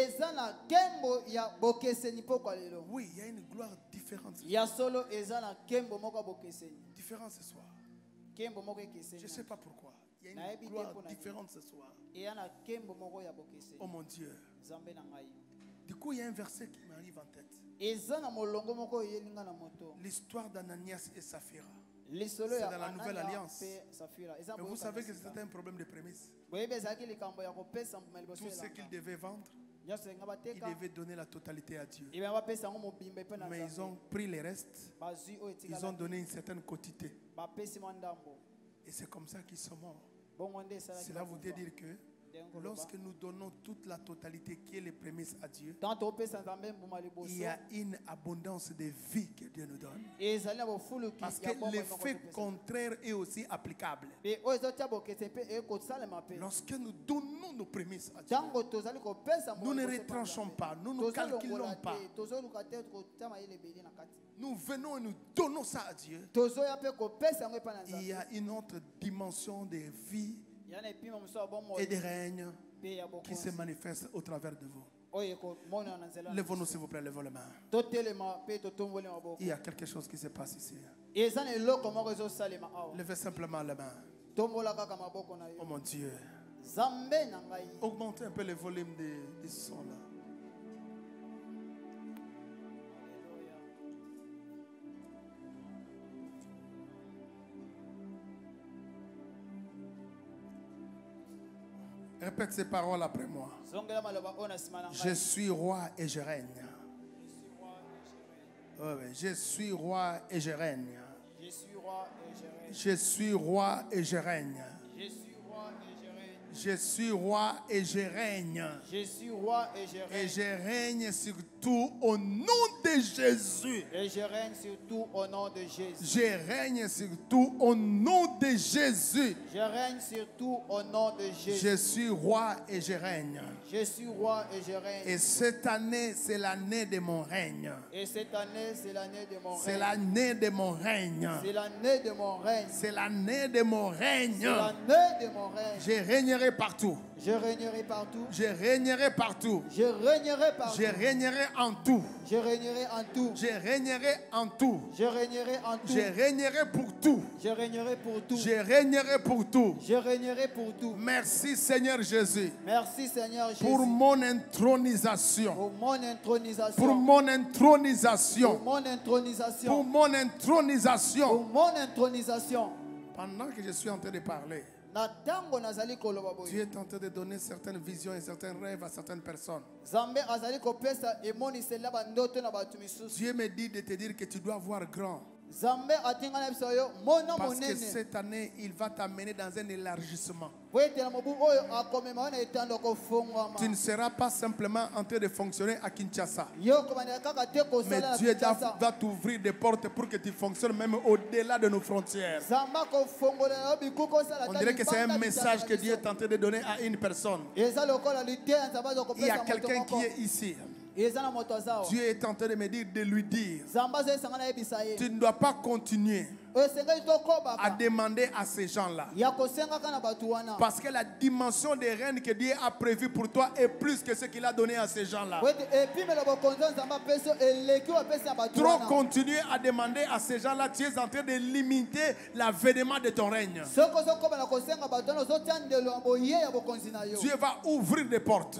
Oui, il y a une gloire différente ce soir. Différente ce soir. Je ne sais pas pourquoi. Il y a une gloire différente ce soir. Oh mon Dieu. Du coup, il y a un verset qui m'arrive en tête. L'histoire d'Ananias et Saphira. C'est dans la nouvelle alliance. Mais vous savez que c'était un problème de prémisse. Tout ce qu'ils devaient vendre, ils devaient donner la totalité à Dieu. Mais ils ont pris les restes. Ils ont donné une certaine quantité. Et c'est comme ça qu'ils sont morts. Cela voudrait dire que Lorsque nous donnons toute la totalité qui est les prémices à Dieu, il y a une abondance de vie que Dieu nous donne. Parce que l'effet contraire est aussi applicable. Lorsque nous donnons nos prémices à Dieu, nous ne retranchons pas, nous ne calculons pas. Nous venons et nous donnons ça à Dieu. Il y a une autre dimension de vie et de règne qui se manifeste au travers de vous. Lèvons-nous s'il vous plaît, levons les mains. Il y a quelque chose qui se passe ici. Levez simplement les mains. Oh mon Dieu. Augmentez un peu le volume des sons là. Répète ces paroles après moi. Je suis roi et je règne. Je suis roi et je règne. Je suis roi et je règne. Je suis roi et je règne. Je suis roi et je règne. Et je règne surtout au nom de Jésus. Et je règne surtout au nom de Jésus. Je règne surtout au nom de Jésus. Je règne surtout au nom de Jésus. Je suis roi et je règne. Je suis roi et je règne. Et cette année, c'est l'année de mon règne. Et cette année, c'est l'année de mon règne. C'est l'année de mon règne. C'est l'année de mon règne. C'est l'année de mon règne. C'est l'année de mon règne. Je régnerai partout. Je régnerai partout. Je régnerai partout. Je régnerai partout. Je régnerai en tout. Je régnerai en tout. Je régnerai en tout. Je régnerai en tout. Je régnerai pour tout. Je régnerai pour tout. Je régnerai pour tout. Je régnerai pour tout. Merci Seigneur Jésus. Merci Seigneur Jésus. Pour mon intronisation. Pour mon intronisation. Pour mon intronisation. Pour mon intronisation. Pour mon intronisation. Pour mon intronisation. Pendant que je suis en train de parler, Dieu est en train de donner certaines visions et certains rêves à certaines personnes. Dieu me dit de te dire que tu dois voir grand. Parce que cette année, il va t'amener dans un élargissement. Tu ne seras pas simplement en train de fonctionner à Kinshasa. Mais Dieu va t'ouvrir des portes pour que tu fonctionnes même au-delà de nos frontières. On dirait que c'est un message que Dieu est en train de donner à une personne. Il y a quelqu'un qui est ici. Dieu est en train de me dire, de lui dire, tu ne dois pas continuer à demander à ces gens-là. Parce que la dimension des règnes que Dieu a prévue pour toi est plus que ce qu'il a donné à ces gens-là. Trop continuer à demander à ces gens-là, tu es en train de limiter l'avènement de ton règne. Dieu va ouvrir des portes.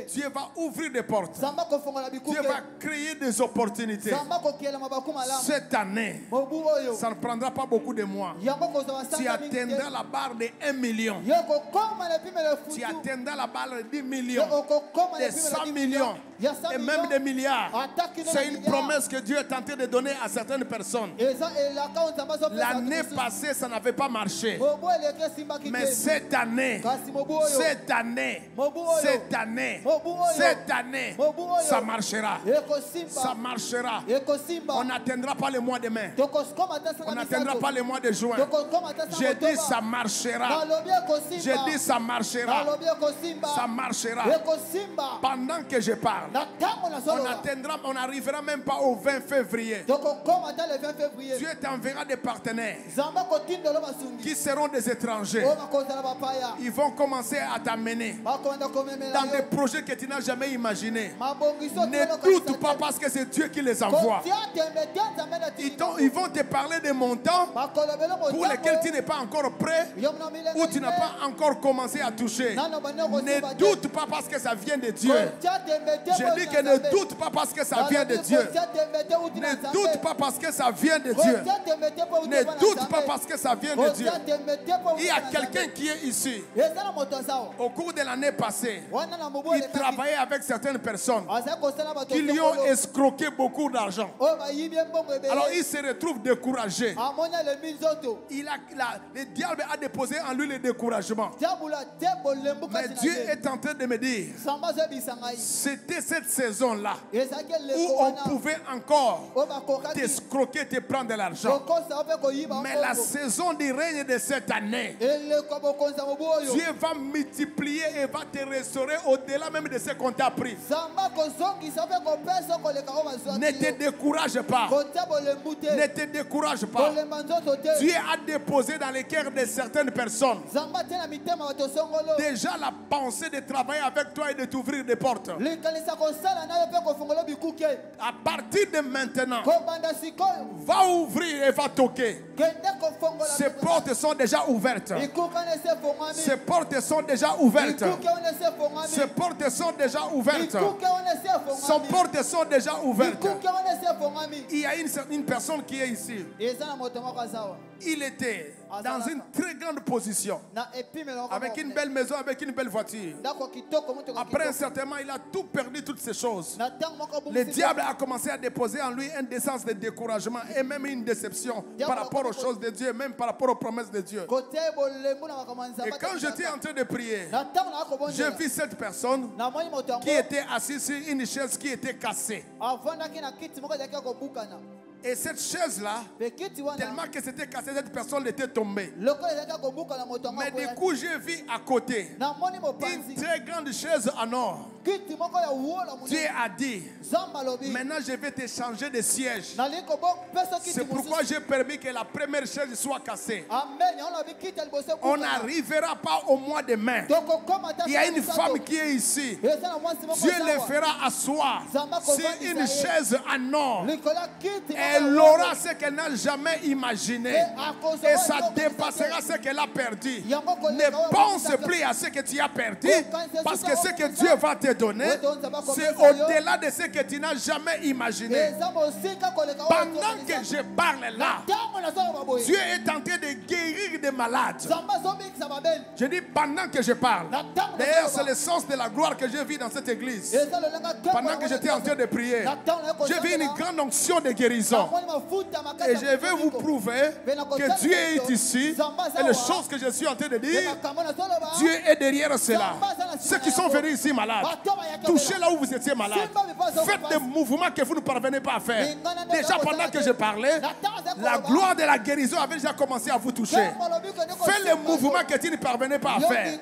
Dieu va ouvrir des portes. Dieu va créer des opportunités. Cette année, ça ne prendra pas beaucoup de mois. Tu atteindras la barre de 1 million. Tu atteindras la barre de 10 millions, de 100 millions et même des milliards. C'est une promesse que Dieu est en train de donner à certaines personnes. L'année passée, ça n'avait pas marché. Mais cette année, ça marchera. Ça marchera. On n'atteindra pas le mois de mai. On n'atteindra pas le mois de juin. J'ai dit ça marchera. J'ai dit ça marchera. Ça marchera. Pendant que je parle, on n'arrivera même pas au 20 février. Dieu t'enverra des partenaires qui seront des étrangers. Ils vont commencer à t'amener dans des projets que tu n'as jamais imaginés. Ne doute pas parce que c'est Dieu qui les envoie. Ils vont te parler des montants pour lesquels tu n'es pas encore prêt ou tu n'as pas encore commencé à toucher. Ne doute pas parce que ça vient de Dieu. Je dis que ne doute pas parce que ça vient de Dieu. Ne doute pas parce que ça vient de Dieu. Ne doute pas parce que ça vient de Dieu. Il y a quelqu'un qui est ici. Au cours de l'année passée, il travaillait avec certaines personnes qui lui ont escroqué beaucoup d'argent. Alors il se retrouve découragé. Le diable a déposé en lui le découragement. Mais Dieu est en train de me dire, c'était cette saison-là où on pouvait encore t'escroquer, te prendre de l'argent. Mais la saison du règne de cette année, Dieu va multiplier et va te restaurer au-delà même de ce qu'on t'a pris. Ne te décourage pas. Ne te décourage pas. Dieu a déposé dans les cœurs de certaines personnes déjà la pensée de travailler avec toi et de t'ouvrir des portes. À partir de maintenant, va ouvrir et va toquer. Ces portes sont déjà ouvertes. Ces portes sont déjà ouvertes. Ces portes sont déjà ouvertes. Ces portes sont déjà ouvertes. Il y a une personne qui est ici. Il était dans une très grande position, avec une belle maison, avec une belle voiture. Après un certain temps, il a tout perdu, toutes ces choses. Le diable a commencé à déposer en lui un sens de découragement et même une déception par rapport aux choses de Dieu, même par rapport aux promesses de Dieu. Et quand j'étais en train de prier, j'ai vu cette personne qui était assise sur une chaise qui était cassée. Et cette chaise-là, tellement que c'était cassé, cette personne était tombée. Mais du coup, j'ai vu à côté une très grande chaise en or. Dieu a dit, maintenant je vais te changer de siège. C'est pourquoi j'ai permis que la première chaise soit cassée. On n'arrivera pas au mois de mai. Il y a une femme qui est ici. Dieu le fera asseoir sur une chaise en or. Elle aura ce qu'elle n'a jamais imaginé. Et ça dépassera ce qu'elle a perdu. Ne pense plus à ce que tu as perdu. Parce que ce que Dieu va te donner, c'est au-delà de ce que tu n'as jamais imaginé. Pendant que je parle là, Dieu est en train de guérir des malades. Je dis pendant que je parle. D'ailleurs, c'est le sens de la gloire que j'ai vu dans cette église. Pendant que j'étais en train de prier, j'ai vu une grande onction de guérison. Et je vais vous prouver que Dieu est ici. Et les choses que je suis en train de dire, Dieu est derrière cela. Ceux qui sont venus ici malades, touchez là où vous étiez malade. Faites des mouvements que vous ne parvenez pas à faire. Déjà pendant que je parlais, la gloire de la guérison avait déjà commencé à vous toucher. Faites les mouvements que tu ne parvenais pas à faire.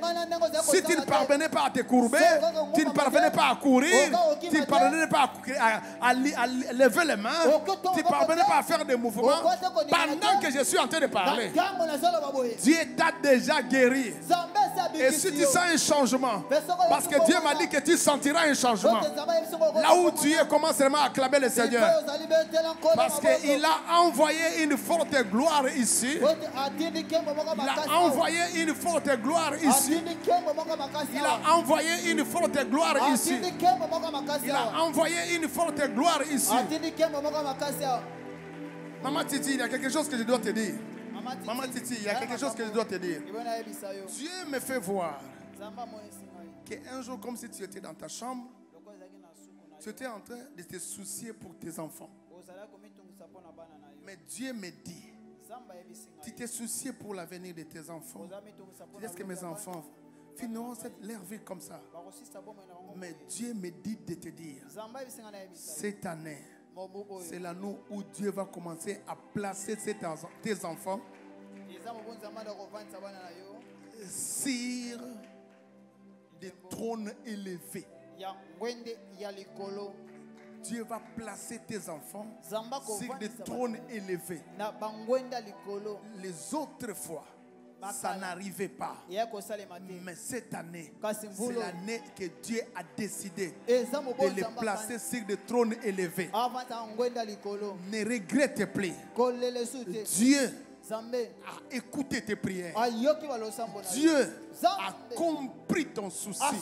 Si tu ne parvenais pas à te courber, tu ne parvenais pas à courir, tu ne parvenais pas à lever les mains, tu ne parvenais pas à faire des mouvements, pendant que je suis en train de parler, Dieu t'a déjà guéri. Et si tu sens un changement, parce que Dieu m'a dit que tu sentiras un changement, là où tu es, commence seulement à acclamer le Seigneur. Parce qu'il a envoyé une forte gloire ici. Il a envoyé une forte gloire ici. Il a envoyé une forte gloire ici. Il a envoyé une forte gloire ici. Maman Titi, il y a quelque chose que je dois te dire. Maman Titi, il y a quelque chose que je dois te dire. Dieu me fait voir qu'un jour, comme si tu étais dans ta chambre, tu étais en train de te soucier pour tes enfants. Mais Dieu me dit, tu t'es soucié pour l'avenir de tes enfants. Tu dis, est-ce que mes enfants finiront leur vie comme ça? Mais Dieu me dit de te dire, cette année, c'est l'année où Dieu va commencer à placer tes enfants sur des trônes élevés. Dieu va placer tes enfants sur des trônes élevés. Les autres fois, ça n'arrivait pas. Mais cette année, c'est l'année que Dieu a décidé de les placer sur des trônes élevés. Ne regrette plus. Dieu a écouté tes prières. Dieu a compris ton souci, a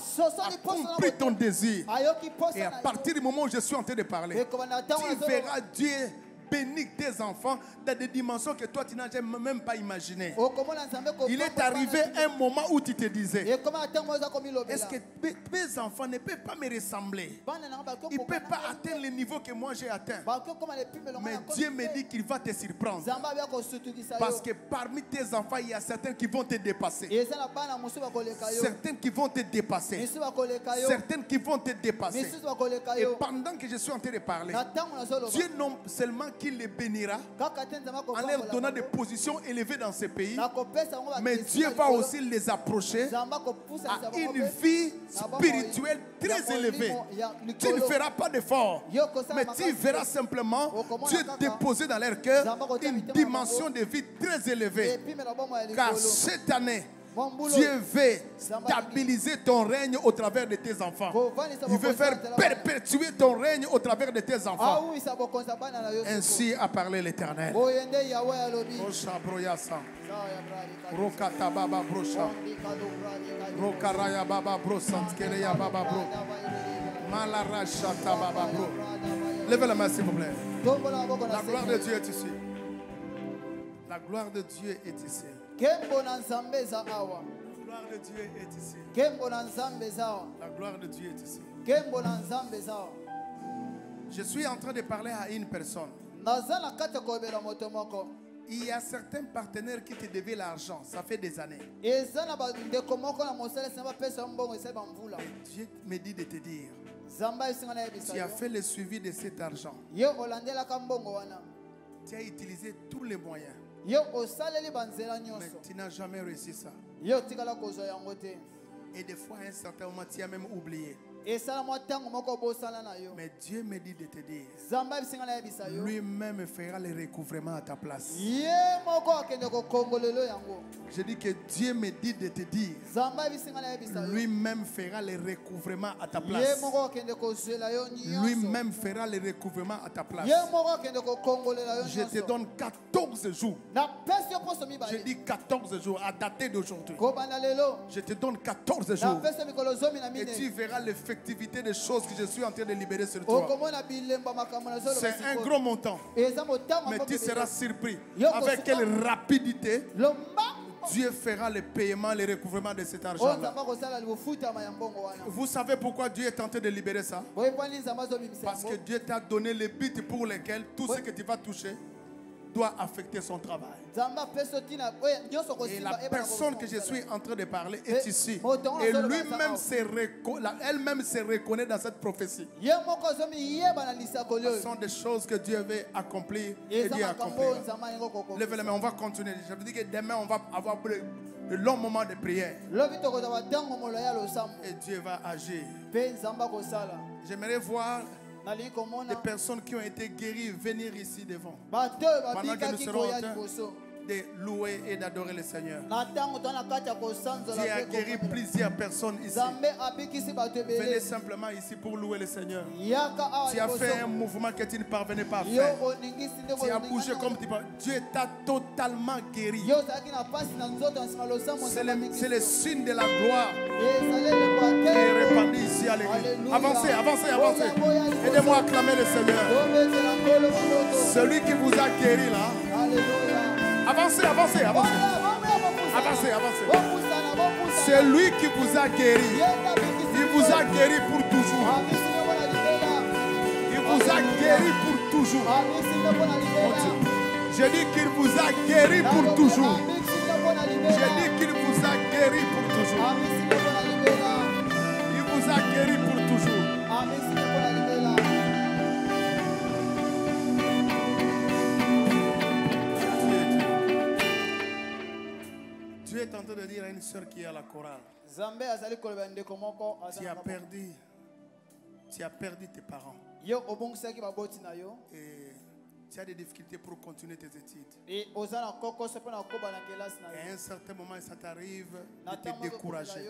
compris ton désir. Et à partir du moment où je suis en train de parler, tu verras Dieu bénir tes enfants dans des dimensions que toi tu n'as même pas imaginées. Il est arrivé un moment où tu te disais, est-ce que mes enfants ne peuvent pas me ressembler? Ils ne peuvent pas atteindre le niveau que moi j'ai atteint. Mais Dieu me dit qu'il va te surprendre. Parce que parmi tes enfants, il y a certains qui vont te dépasser. Certains qui vont te dépasser. Certains qui vont te dépasser. Et pendant que je suis en train de parler, Dieu non seulement qu'il les bénira en leur donnant des positions élevées dans ces pays, mais Dieu va aussi les approcher à une vie spirituelle très élevée. Tu ne feras pas d'effort, mais tu verras simplement Dieu déposer dans leur cœur une dimension de vie très élevée. Car cette année, Dieu veut stabiliser ton règne au travers de tes enfants. Il veut faire perpétuer ton règne au travers de tes enfants. Ainsi a parlé l'Éternel. Levez la main s'il vous plaît. La gloire de Dieu est ici. La gloire de Dieu est ici. La gloire de Dieu est ici. La gloire de Dieu est ici. Je suis en train de parler à une personne. Il y a certains partenaires qui te devaient l'argent. Ça fait des années. Et Dieu me dit de te dire, tu as fait le suivi de cet argent. Tu as utilisé tous les moyens. Mais tu n'as jamais réussi ça. Et des fois, à un certain moment, tu as même oublié. Mais Dieu me dit de te dire, lui-même fera le recouvrement à ta place. Je dis que Dieu me dit de te dire, lui-même fera le recouvrement à ta place. Lui-même fera le recouvrement à ta place. Je te donne 14 jours. Je dis 14 jours à dater d'aujourd'hui. Je te donne 14 jours. Et tu verras l'effectivité des choses que je suis en train de libérer sur toi. C'est un gros montant. Mais tu seras surpris avec quelle rapidité Dieu fera le paiement, le recouvrement de cet argent-là. Vous savez pourquoi Dieu est en train de libérer ça? Parce que Dieu t'a donné les buts pour lesquels tout ce que tu vas toucher doit affecter son travail. Et la personne que je suis en train de parler est ici. Et lui-même elle-même se reconnaît dans cette prophétie. Ce sont des choses que Dieu veut accomplir et Dieu accomplir. Levez les mains, on va continuer. Je vous dis que demain on va avoir de longs moments de prière. Et Dieu va agir. J'aimerais voir des personnes qui ont été guéries venir ici devant. Pendant que nous serons en train de louer et d'adorer le Seigneur. Dieu a guéri plusieurs personnes ici. Venez simplement ici pour louer le Seigneur. Tu as fait un mouvement que tu ne parvenais pas à faire. Tu as bougé comme tu peux. Dieu t'a totalement guéri. C'est le signe de la gloire qui est répandu ici à l'église. Avancez, avancez, avancez. Aidez-moi à acclamer le Seigneur. Celui qui vous a guéri là. Avancez, avancez, avancez. Avancez, avancez. C'est lui qui vous a guéri. Il vous a guéri pour toujours. Il vous a guéri pour toujours. J'ai dit qu'il vous a guéri pour toujours. J'ai dit qu'il vous a guéri pour toujours. Il vous a guéri pour toujours. Dieu est en train de dire à une soeur qui est à la chorale, tu as perdu tes parents. Et tu as des difficultés pour continuer tes études. Et à un certain moment, ça t'arrive de te décourager.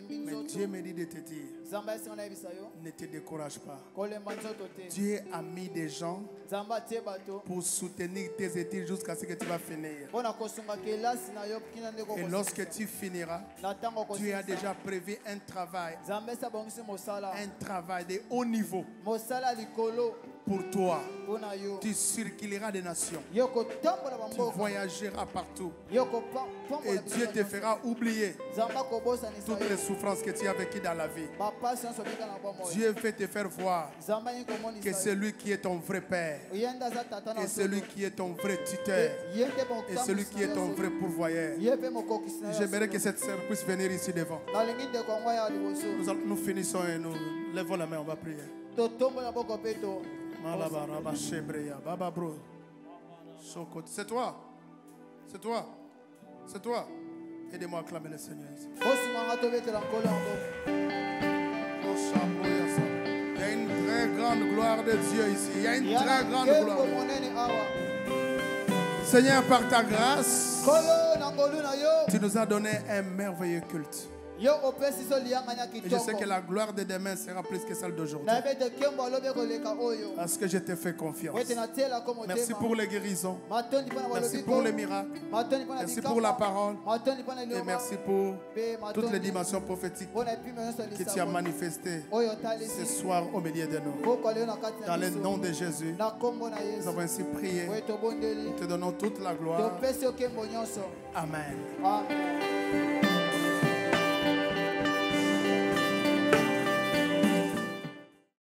Mais Dieu me dit de te dire, ne te décourage pas. Dieu a mis des gens pour soutenir tes études jusqu'à ce que tu vas finir. Et lorsque tu finiras, tu as déjà prévu un travail de haut niveau pour toi. Tu circuleras des nations. Tu voyageras partout. Et Dieu te fera oublier toutes les souffrances que tu as vécues dans la vie. Dieu veut te faire voir que c'est lui qui est ton vrai père. Et c'est lui qui est ton vrai tuteur. Et celui qui est ton vrai pourvoyeur. J'aimerais que cette sœur puisse venir ici devant. Nous finissons et nous levons la main, on va prier. C'est toi. C'est toi. C'est toi. Aidez-moi à acclamer le Seigneur. Il y a une très grande gloire de Dieu ici. Il y a une très grande gloire. Seigneur, par ta grâce, tu nous as donné un merveilleux culte. Et je sais que la gloire de demain sera plus que celle d'aujourd'hui. Parce que je te fais confiance. Merci pour les guérisons. Merci pour les miracles. Merci pour la parole. Et merci pour toutes les dimensions prophétiques que tu as manifestées ce soir au milieu de nous. Dans le nom de Jésus, nous avons ainsi prié. Nous te donnons toute la gloire. Amen.